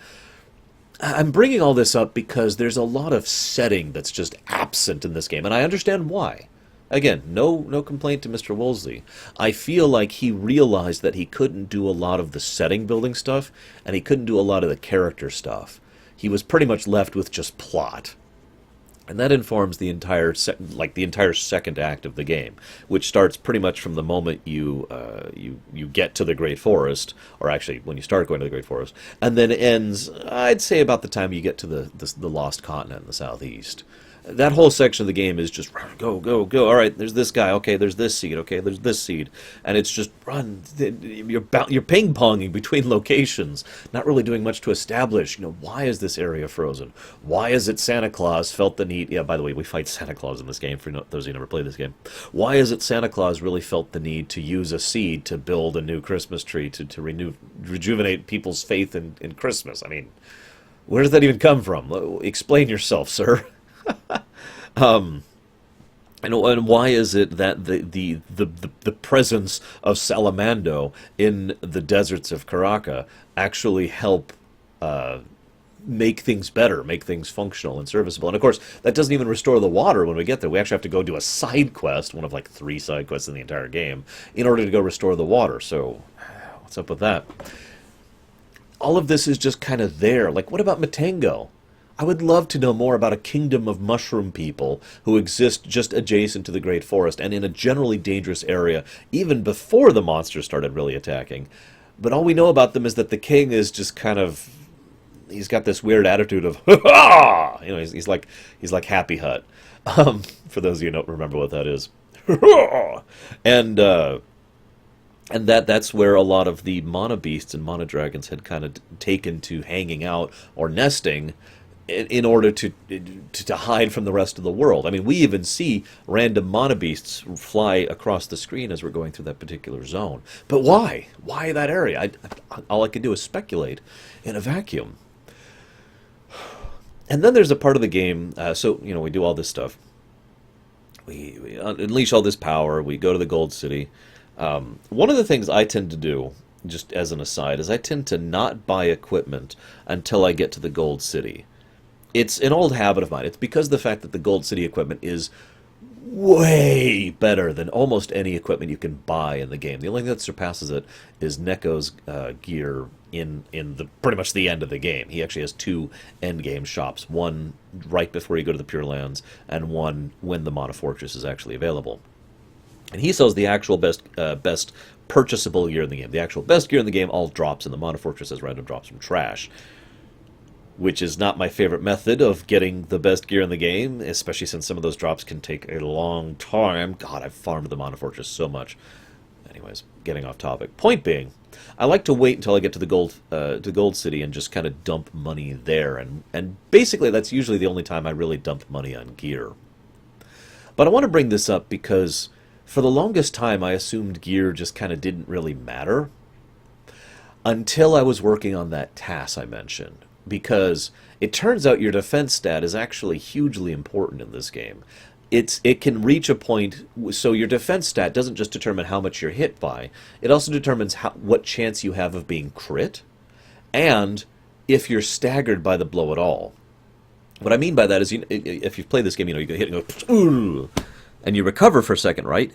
I'm bringing all this up because there's a lot of setting that's just absent in this game, and I understand why. Again, no complaint to Mr. Woolsey. I feel like he realized that he couldn't do a lot of the setting building stuff, and he couldn't do a lot of the character stuff. He was pretty much left with just plot. And that informs the entire second act of the game, which starts pretty much from the moment you get to the Great Forest, or actually when you start going to the Great Forest, and then ends, I'd say, about the time you get to the Lost Continent in the southeast. That whole section of the game is just run, go, go, go. All right, there's this guy. Okay, there's this seed. Okay, there's this seed. And it's just run. You're ping-ponging between locations, not really doing much to establish, why is this area frozen? Why is it Santa Claus felt the need... Yeah, by the way, we fight Santa Claus in this game, for those who never played this game. Why is it Santa Claus really felt the need to use a seed to build a new Christmas tree, to rejuvenate people's faith in Christmas? I mean, where does that even come from? Explain yourself, sir. And why is it that the presence of Salamando in the deserts of Karaka actually help make things better, make things functional and serviceable? And of course, that doesn't even restore the water when we get there. We actually have to go do a side quest, one of like 3 side quests in the entire game, in order to go restore the water. So, what's up with that? All of this is just kind of there. Like, what about Matango? I would love to know more about a kingdom of mushroom people who exist just adjacent to the Great Forest and in a generally dangerous area even before the monsters started really attacking. But all we know about them is that the king is just kind of... He's got this weird attitude of, ha-ha! He's like Happy Hut. For those of you who don't remember what that is. And that's where a lot of the mana beasts and mana dragons had kind of taken to hanging out or nesting in order to hide from the rest of the world. I mean, we even see random mana beasts fly across the screen as we're going through that particular zone. But why? Why that area? All I can do is speculate in a vacuum. And then there's a part of the game, we do all this stuff. We unleash all this power, we go to the Gold City. One of the things I tend to do, just as an aside, is I tend to not buy equipment until I get to the Gold City. It's an old habit of mine. It's because of the fact that the Gold City equipment is way better than almost any equipment you can buy in the game. The only thing that surpasses it is Neko's gear in pretty much the end of the game. He actually has 2 end game shops, one right before you go to the Pure Lands, and one when the Mana Fortress is actually available. And he sells the actual best purchasable gear in the game. The actual best gear in the game all drops in the Mana Fortress as random drops from trash, which is not my favorite method of getting the best gear in the game, especially since some of those drops can take a long time. God, I've farmed the Mana Fortress so much. Anyways, getting off topic. Point being, I like to wait until I get to the Gold City and just kind of dump money there, and basically that's usually the only time I really dump money on gear. But I want to bring this up because for the longest time I assumed gear just kind of didn't really matter until I was working on that task I mentioned. Because it turns out your defense stat is actually hugely important in this game. It can reach a point, so your defense stat doesn't just determine how much you're hit by, it also determines what chance you have of being crit, and if you're staggered by the blow at all. What I mean by that is, if you've played this game, you get hit and go, ooh, and you recover for a second, right?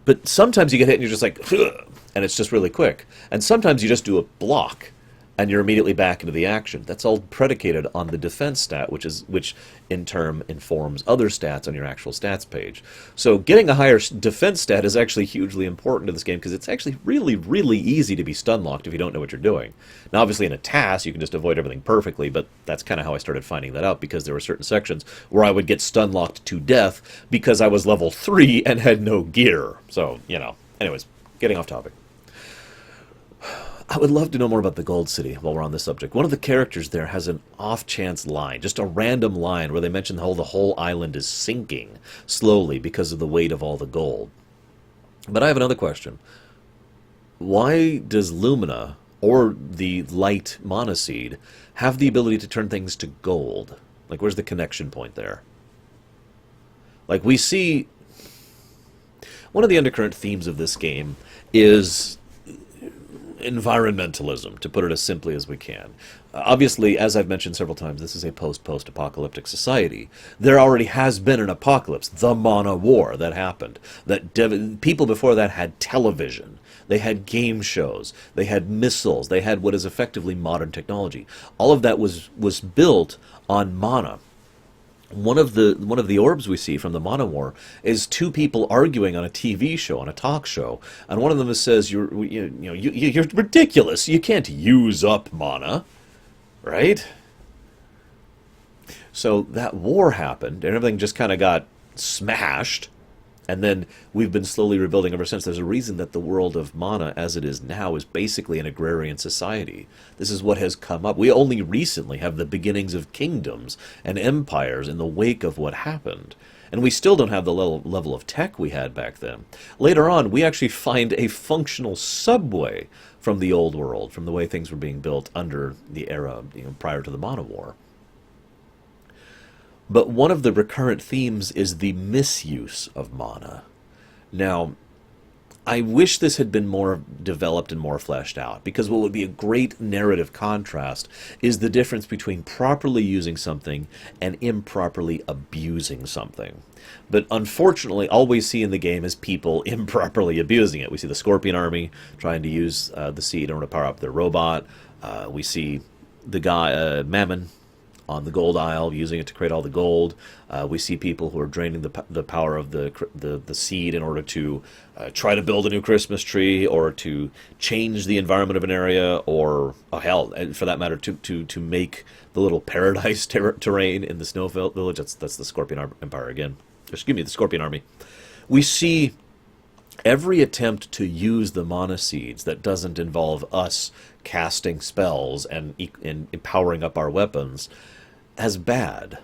But sometimes you get hit and you're just like, ugh, and it's just really quick. And sometimes you just do a block, and you're immediately back into the action. That's all predicated on the defense stat, which in turn informs other stats on your actual stats page. So getting a higher defense stat is actually hugely important to this game, because it's actually really, really easy to be stun locked if you don't know what you're doing. Now, obviously, in a task, you can just avoid everything perfectly, but that's kind of how I started finding that out, because there were certain sections where I would get stun locked to death because I was level 3 and had no gear. So, anyways, getting off topic. I would love to know more about the Gold City while we're on this subject. One of the characters there has an off-chance line, just a random line, where they mention the whole island is sinking slowly because of the weight of all the gold. But I have another question. Why does Lumina, or the light mana seed, have the ability to turn things to gold? Like, where's the connection point there? Like, we see... One of the undercurrent themes of this game is environmentalism, to put it as simply as we can. Obviously, as I've mentioned several times, this is a post-apocalyptic society. There already has been an apocalypse, the Mana War, that happened. People before that had television. They had game shows. They had missiles. They had what is effectively modern technology. All of that was built on mana. One of the orbs we see from the Mana War is two people arguing on a TV show, on a talk show, and one of them says, "You're ridiculous. You can't use up mana, right?" So that war happened, and everything just kind of got smashed. And then we've been slowly rebuilding ever since. There's a reason that the world of mana, as it is now, is basically an agrarian society. This is what has come up. We only recently have the beginnings of kingdoms and empires in the wake of what happened. And we still don't have the level of tech we had back then. Later on, we actually find a functional subway from the old world, from the way things were being built under the era, prior to the Mana War. But one of the recurrent themes is the misuse of mana. Now, I wish this had been more developed and more fleshed out, because what would be a great narrative contrast is the difference between properly using something and improperly abusing something. But unfortunately, all we see in the game is people improperly abusing it. We see the Scorpion Army trying to use the seed in order to power up their robot. We see the guy, Mammon, on the gold isle, using it to create all the gold. We see people who are draining the power of the seed in order to try to build a new Christmas tree, or to change the environment of an area, or, oh hell, for that matter, to make the little paradise terrain in the snow village. That's the Scorpion Empire again. Excuse me, the Scorpion Army. We see every attempt to use the mana seeds that doesn't involve us casting spells and powering up our weapons as bad.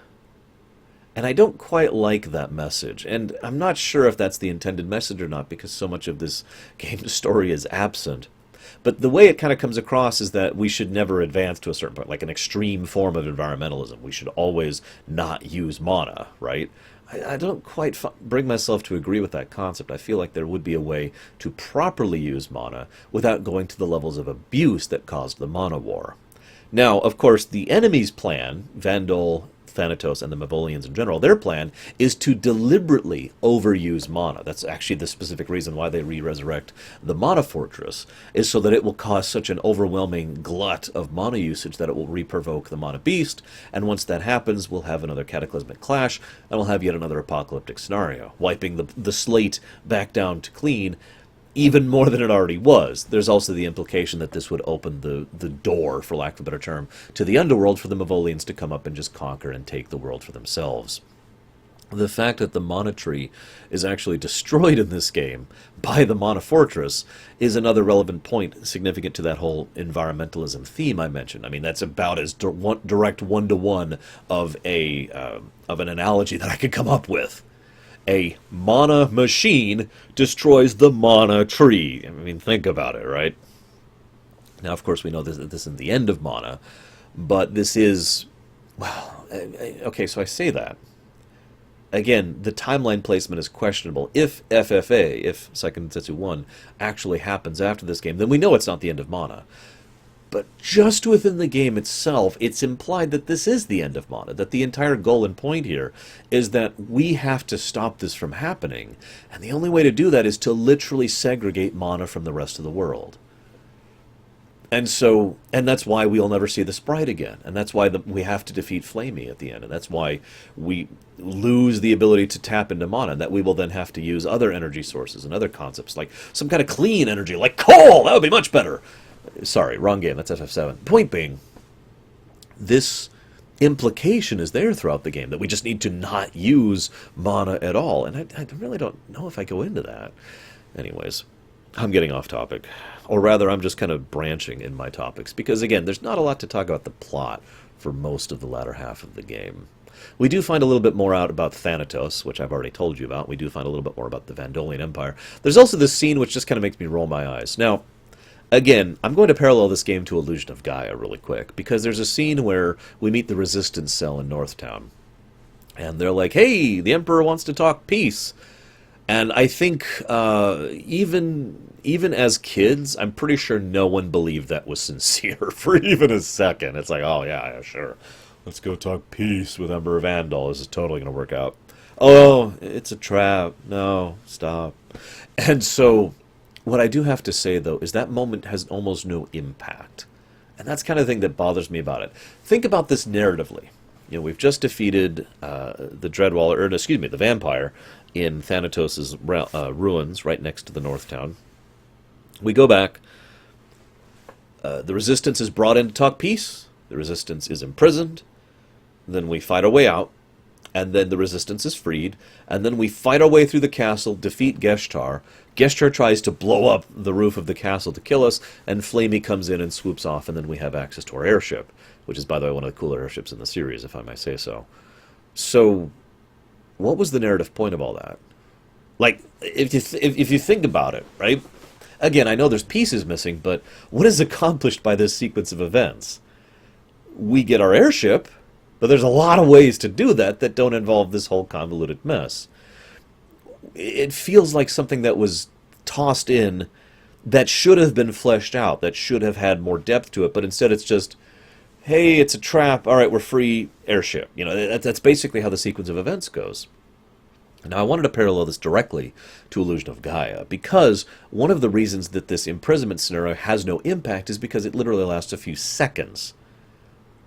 And I don't quite like that message. And I'm not sure if that's the intended message or not, because so much of this game's story is absent. But the way it kind of comes across is that we should never advance to a certain point, like an extreme form of environmentalism. We should always not use mana, right? I don't quite bring myself to agree with that concept. I feel like there would be a way to properly use mana without going to the levels of abuse that caused the Mana War. Now, of course, the enemy's plan, Vandal, Thanatos, and the Mavolians in general, their plan is to deliberately overuse mana. That's actually the specific reason why they re-resurrect the Mana Fortress, is so that it will cause such an overwhelming glut of mana usage that it will re-provoke the Mana Beast, and once that happens, we'll have another cataclysmic clash, and we'll have yet another apocalyptic scenario, wiping the slate back down to clean, even more than it already was. There's also the implication that this would open the door, for lack of a better term, to the underworld for the Mavolians to come up and just conquer and take the world for themselves. The fact that the Mana Tree is actually destroyed in this game by the Mana Fortress is another relevant point significant to that whole environmentalism theme I mentioned. I mean, that's about as direct one-to-one of an analogy that I could come up with. A mana machine destroys the mana tree. I mean, think about it, right? Now, of course, we know this isn't the end of mana, but this is, well, okay, so I say that. Again, the timeline placement is questionable. If FFA, if Seiken Densetsu 1, actually happens after this game, then we know it's not the end of mana. But just within the game itself, it's implied that this is the end of mana, that the entire goal and point here is that we have to stop this from happening. And the only way to do that is to literally segregate mana from the rest of the world. And that's why we'll never see the sprite again. And that's why we have to defeat Flamey at the end. And that's why we lose the ability to tap into mana. And that we will then have to use other energy sources and other concepts, like some kind of clean energy, like coal! That would be much better! Sorry, wrong game. That's FF7. Point being, this implication is there throughout the game, that we just need to not use mana at all. And I really don't know if I go into that. Anyways, I'm getting off topic. Or rather, I'm just kind of branching in my topics. Because, again, there's not a lot to talk about the plot for most of the latter half of the game. We do find a little bit more out about Thanatos, which I've already told you about. We do find a little bit more about the Vandolian Empire. There's also this scene which just kind of makes me roll my eyes. Now, again, I'm going to parallel this game to Illusion of Gaia really quick, because there's a scene where we meet the Resistance Cell in Northtown. And they're like, hey, the Emperor wants to talk peace. And I think even as kids, I'm pretty sure no one believed that was sincere for even a second. It's like, oh, yeah, sure. Let's go talk peace with Emperor Vandal. This is totally going to work out. Oh, it's a trap. No, stop. And so what I do have to say, though, is that moment has almost no impact. And that's kind of the thing that bothers me about it. Think about this narratively. You know, we've just defeated the Dreadwaller, or excuse me, the vampire in Thanatos' ruins right next to the North Town. We go back. The Resistance is brought in to talk peace. The Resistance is imprisoned. Then we fight our way out. And then the Resistance is freed. And then we fight our way through the castle, defeat Geshtar. Geshtar tries to blow up the roof of the castle to kill us, and Flamey comes in and swoops off, and then we have access to our airship, which is, by the way, one of the cooler airships in the series, if I may say so. So, what was the narrative point of all that? Like, if you think about it, right? Again, I know there's pieces missing, but what is accomplished by this sequence of events? We get our airship, but there's a lot of ways to do that that don't involve this whole convoluted mess. It feels like something that was tossed in that should have been fleshed out, that should have had more depth to it, but instead it's just, hey, it's a trap, all right, we're free, airship. You know, that's basically how the sequence of events goes. Now, I wanted to parallel this directly to Illusion of Gaia, because one of the reasons that this imprisonment scenario has no impact is because it literally lasts a few seconds.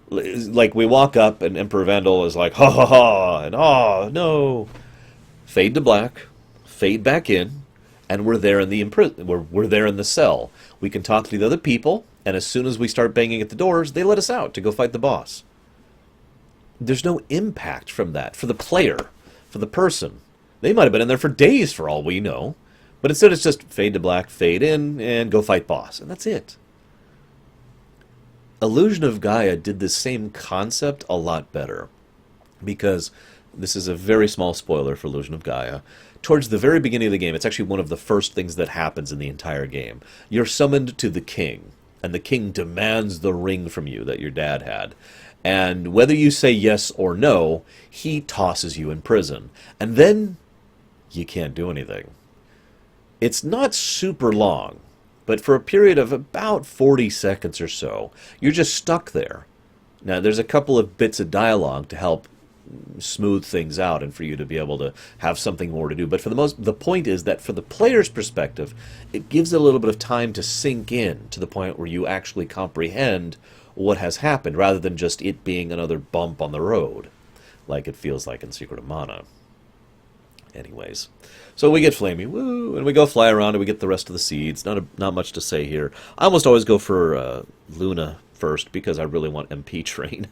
Like, we walk up, and Emperor Vandal is like, ha ha ha, and oh, no. Fade to black, fade back in, and we're there in the we're there in the cell. We can talk to the other people, and as soon as we start banging at the doors, they let us out to go fight the boss. There's no impact from that for the player, for the person. They might have been in there for days for all we know, but instead it's just fade to black, fade in, and go fight boss, and that's it. Illusion of Gaia did the same concept a lot better, because this is a very small spoiler for Illusion of Gaia. Towards the very beginning of the game, it's actually one of the first things that happens in the entire game. You're summoned to the king, and the king demands the ring from you that your dad had. And whether you say yes or no, he tosses you in prison. And then you can't do anything. It's not super long, but for a period of about 40 seconds or so, you're just stuck there. Now, there's a couple of bits of dialogue to help smooth things out and for you to be able to have something more to do. But for the point is that for the player's perspective, it gives it a little bit of time to sink in to the point where you actually comprehend what has happened, rather than just it being another bump on the road, like it feels like in Secret of Mana. Anyways, so we get Flamey, woo, and we go fly around and we get the rest of the seeds. Not much to say here. I almost always go for Luna first because I really want MP Train.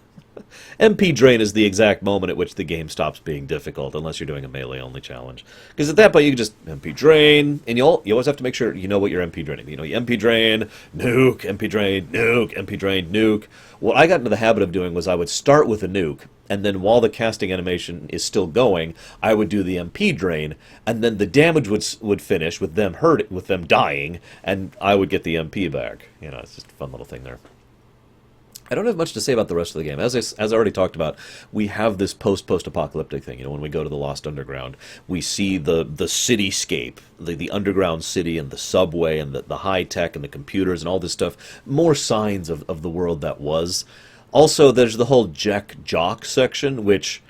MP Drain is the exact moment at which the game stops being difficult, unless you're doing a melee-only challenge. Because at that point, you can just MP Drain, and you always have to make sure you know what you're MP Draining. You know, you MP Drain, nuke, MP Drain, nuke, MP Drain, nuke. What I got into the habit of doing was I would start with a nuke, and then while the casting animation is still going, I would do the MP Drain, and then the damage would finish with them dying, and I would get the MP back. You know, it's just a fun little thing there. I don't have much to say about the rest of the game. As I already talked about, we have this post-apocalyptic thing. You know, when we go to the Lost Underground, we see the cityscape, the underground city and the subway and the high tech and the computers and all this stuff. More signs of the world that was. Also, there's the whole Jack Jock section, which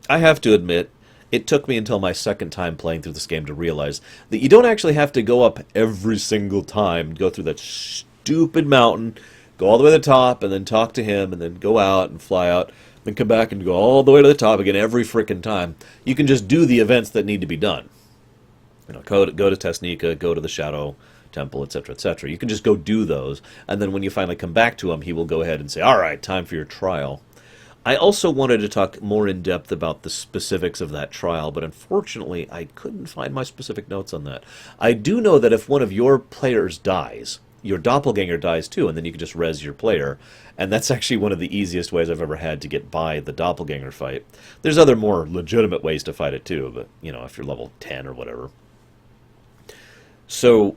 I have to admit, it took me until my second time playing through this game to realize that you don't actually have to go up every single time, go through that stupid mountain, go all the way to the top, and then talk to him, and then go out and fly out, then come back and go all the way to the top again every frickin' time. You can just do the events that need to be done. You know, go to Tesnica, go to the Shadow Temple, etc., etc. You can just go do those, and then when you finally come back to him, he will go ahead and say, all right, time for your trial. I also wanted to talk more in depth about the specifics of that trial, but unfortunately I couldn't find my specific notes on that. I do know that if one of your players dies, your doppelganger dies too, and then you can just res your player, and that's actually one of the easiest ways I've ever had to get by the doppelganger fight. There's other more legitimate ways to fight it too, but, you know, if you're level 10 or whatever. So,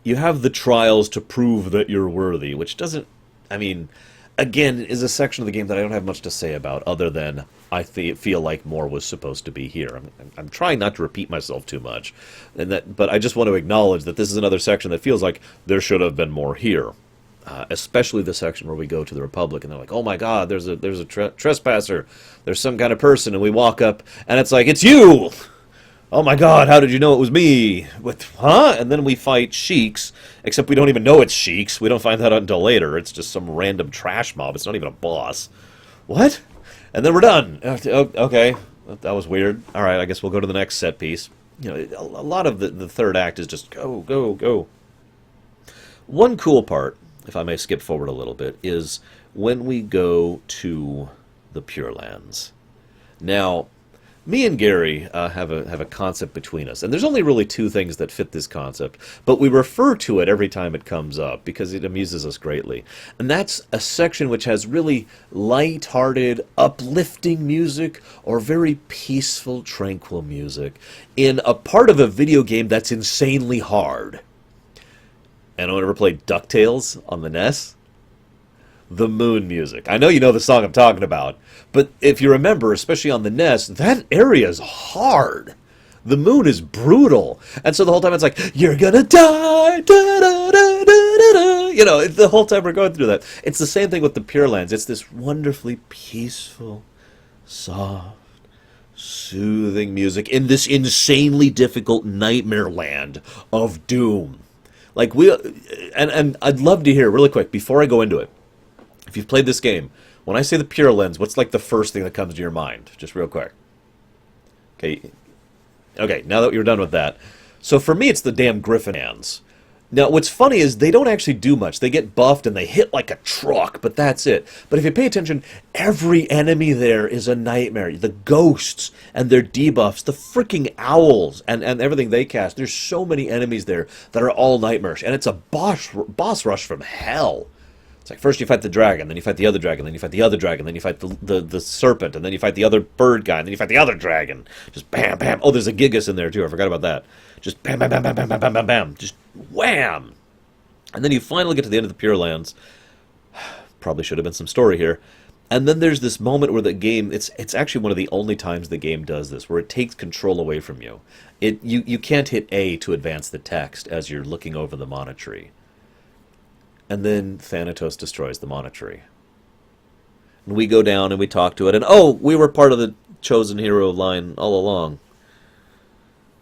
you have the trials to prove that you're worthy, which doesn't, I mean, again, is a section of the game that I don't have much to say about, other than I feel like more was supposed to be here. I'm trying not to repeat myself too much, but I just want to acknowledge that this is another section that feels like there should have been more here. Especially the section where we go to the Republic, and they're like, "Oh my God, there's a trespasser, there's some kind of person," and we walk up, and it's like, "It's you! Oh my God, how did you know it was me? What, huh?" And then we fight Sheiks, except we don't even know it's Sheiks. We don't find that out until later. It's just some random trash mob. It's not even a boss. What? And then we're done. Okay, that was weird. All right, I guess we'll go to the next set piece. You know, a lot of the third act is just go, go, go. One cool part, if I may skip forward a little bit, is when we go to the Pure Lands. Now, me and Gary have a concept between us, and there's only really two things that fit this concept, but we refer to it every time it comes up because it amuses us greatly. And that's a section which has really light-hearted, uplifting music or very peaceful, tranquil music in a part of a video game that's insanely hard. Anyone ever played DuckTales on the NES? The moon music. I know you know the song I'm talking about, but if you remember, especially on the NES, that area is hard. The moon is brutal, and so the whole time it's like, "You're gonna die," da, da, da, da, da, da. You know, the whole time we're going through that. It's the same thing with the Pure Lands. It's this wonderfully peaceful, soft, soothing music in this insanely difficult nightmare land of doom. Like and I'd love to hear really quick before I go into it. If you've played this game, when I say the Pure Lens, what's like the first thing that comes to your mind? Just real quick. Okay, now that you're done with that. So for me, it's the damn Griffin hands. Now, what's funny is they don't actually do much. They get buffed and they hit like a truck, but that's it. But if you pay attention, every enemy there is a nightmare. The ghosts and their debuffs, the freaking owls and everything they cast. There's so many enemies there that are all nightmarish. And it's a boss rush from hell. It's like first you fight the dragon, then you fight the other dragon, then you fight the other dragon, then you fight the serpent, and then you fight the other bird guy, and then you fight the other dragon. Just bam, bam. Oh, there's a Gigas in there too. I forgot about that. Just bam, bam, bam, bam, bam, bam, bam, bam, bam. Just wham. And then you finally get to the end of the Pure Lands. Probably should have been some story here. And then there's this moment where the game, it's actually one of the only times the game does this, where it takes control away from you. You can't hit A to advance the text as you're looking over the Mana Tree. And then Thanatos destroys the Mana Tree. And we go down and we talk to it, and oh, we were part of the chosen hero line all along.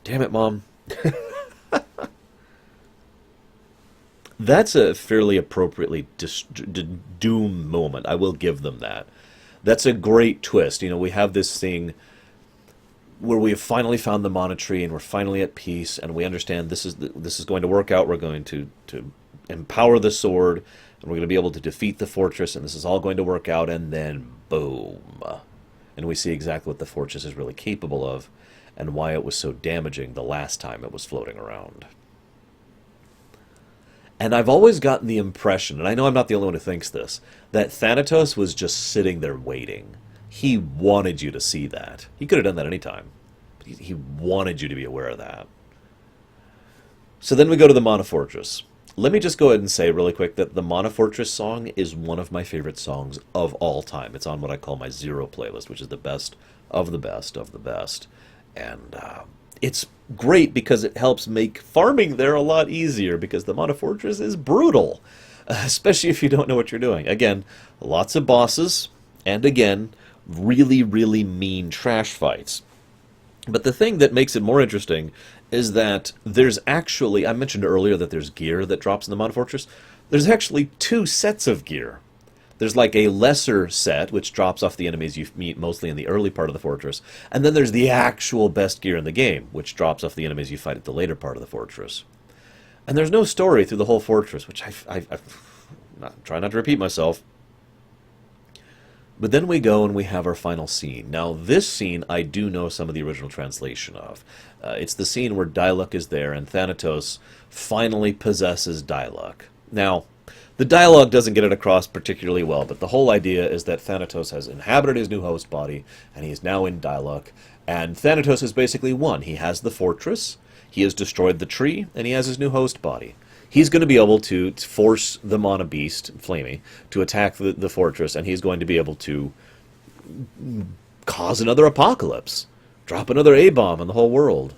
Damn it, Mom. That's a fairly appropriately doom moment. I will give them that. That's a great twist. You know, we have this thing where we have finally found the Mana Tree, and we're finally at peace, and we understand this is going to work out. We're going to empower the sword, and we're going to be able to defeat the fortress, and this is all going to work out, and then boom. And we see exactly what the fortress is really capable of, and why it was so damaging the last time it was floating around. And I've always gotten the impression, and I know I'm not the only one who thinks this, that Thanatos was just sitting there waiting. He wanted you to see that. He could have done that any time, but he wanted you to be aware of that. So then we go to the Mana Fortress. Let me just go ahead and say really quick that the Mana Fortress song is one of my favorite songs of all time. It's on what I call my Zero playlist, which is the best of the best of the best. And it's great because it helps make farming there a lot easier because the Mana Fortress is brutal, especially if you don't know what you're doing. Again, lots of bosses, and again, really, really mean trash fights. But the thing that makes it more interesting is that there's actually, I mentioned earlier that there's gear that drops in the Mana Fortress. There's actually two sets of gear. There's like a lesser set, which drops off the enemies you meet mostly in the early part of the fortress. And then there's the actual best gear in the game, which drops off the enemies you fight at the later part of the fortress. And there's no story through the whole fortress, which I try not to repeat myself. But then we go and we have our final scene. Now, this scene I do know some of the original translation of. It's the scene where Diluc is there and Thanatos finally possesses Diluc. Now, the dialogue doesn't get it across particularly well, but the whole idea is that Thanatos has inhabited his new host body, and he is now in Diluc, and Thanatos is basically won. He has the fortress, he has destroyed the tree, and he has his new host body. He's going to be able to force the Mana Beast, Flamey, to attack the fortress, and he's going to be able to cause another apocalypse, drop another A-bomb on the whole world,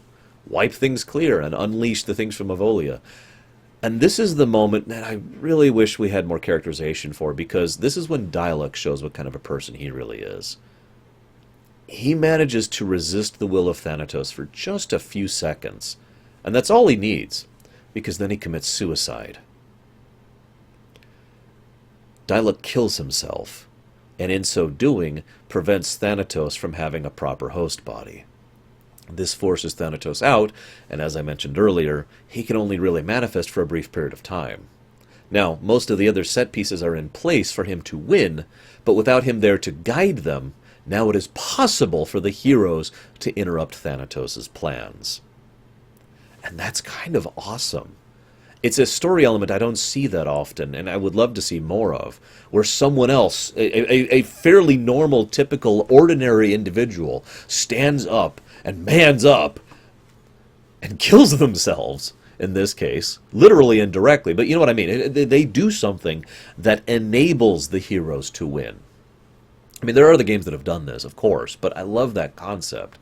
wipe things clear, and unleash the things from Avolia. And this is the moment that I really wish we had more characterization for, because this is when Diluc shows what kind of a person he really is. He manages to resist the will of Thanatos for just a few seconds, and that's all he needs, because then he commits suicide. Diluc kills himself, and in so doing, prevents Thanatos from having a proper host body. This forces Thanatos out, and as I mentioned earlier, he can only really manifest for a brief period of time. Now, most of the other set pieces are in place for him to win, but without him there to guide them, now it is possible for the heroes to interrupt Thanatos' plans. And that's kind of awesome. It's a story element I don't see that often, and I would love to see more of, where someone else, a fairly normal, typical, ordinary individual, stands up and mans up and kills themselves, in this case, literally and directly. But you know what I mean? They do something that enables the heroes to win. I mean, there are other games that have done this, of course, but I love that concept.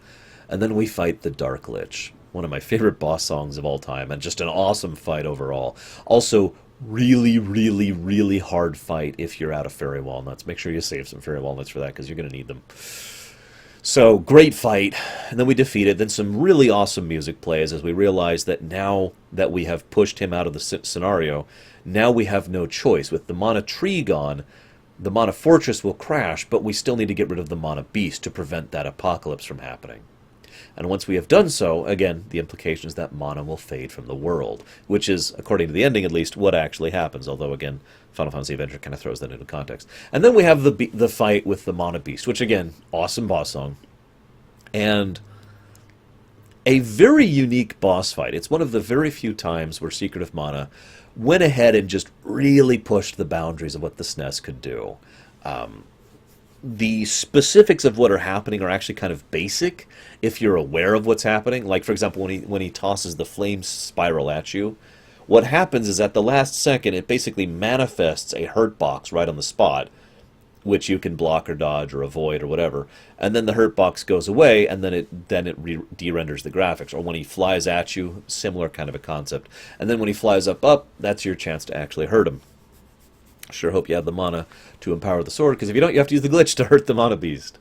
And then we fight the Dark Lich, one of my favorite boss songs of all time, and just an awesome fight overall. Also, really, really, really hard fight if you're out of fairy walnuts. Make sure you save some fairy walnuts for that, because you're going to need them. So, great fight, and then we defeat it. Then some really awesome music plays as we realize that now that we have pushed him out of the scenario, now we have no choice. With the Mana Tree gone, the Mana Fortress will crash, but we still need to get rid of the Mana Beast to prevent that apocalypse from happening. And once we have done so, again, the implication is that mana will fade from the world, which is, according to the ending at least, what actually happens, although, again, Final Fantasy Adventure kind of throws that into context. And then we have the fight with the Mana Beast, which, again, awesome boss song. And a very unique boss fight. It's one of the very few times where Secret of Mana went ahead and just really pushed the boundaries of what the SNES could do. The specifics of what are happening are actually kind of basic if you're aware of what's happening. Like, for example, when he tosses the flame spiral at you, what happens is at the last second it basically manifests a hurt box right on the spot, which you can block or dodge or avoid or whatever, and then the hurt box goes away, and then it de-renders the graphics. Or when he flies at you, similar kind of a concept. And then when he flies up, that's your chance to actually hurt him. Sure hope you have the mana to empower the sword, because if you don't, you have to use the glitch to hurt the Mana Beast.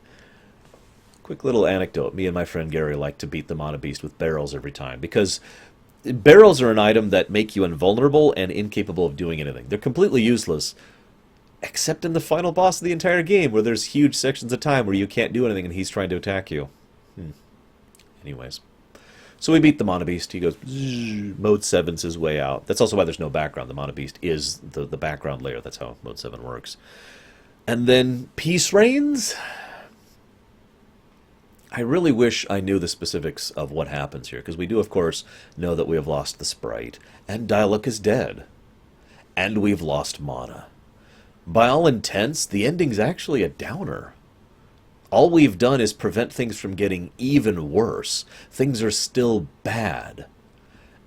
Quick little anecdote. Me and my friend Gary like to beat the Mana Beast with barrels every time, because barrels are an item that make you invulnerable and incapable of doing anything. They're completely useless, except in the final boss of the entire game, where there's huge sections of time where you can't do anything and he's trying to attack you. Anyways. So we beat the Mana Beast. He goes, Mode 7's his way out. That's also why there's no background. The Mana Beast is the background layer. That's how Mode 7 works. And then peace reigns. I really wish I knew the specifics of what happens here, because we do, of course, know that we have lost the sprite, and Diluc is dead, and we've lost mana. By all intents, the ending's actually a downer. All we've done is prevent things from getting even worse. Things are still bad.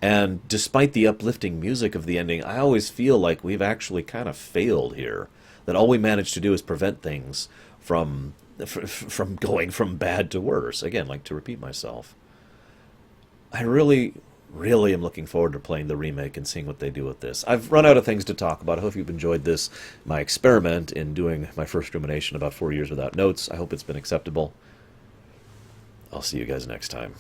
And despite the uplifting music of the ending, I always feel like we've actually kind of failed here. That all we managed to do is prevent things from going from bad to worse. Again, like to repeat myself. I really, really am looking forward to playing the remake and seeing what they do with this. I've run out of things to talk about. I hope you've enjoyed this, my experiment in doing my first rumination about 4 years without notes. I hope it's been acceptable. I'll see you guys next time.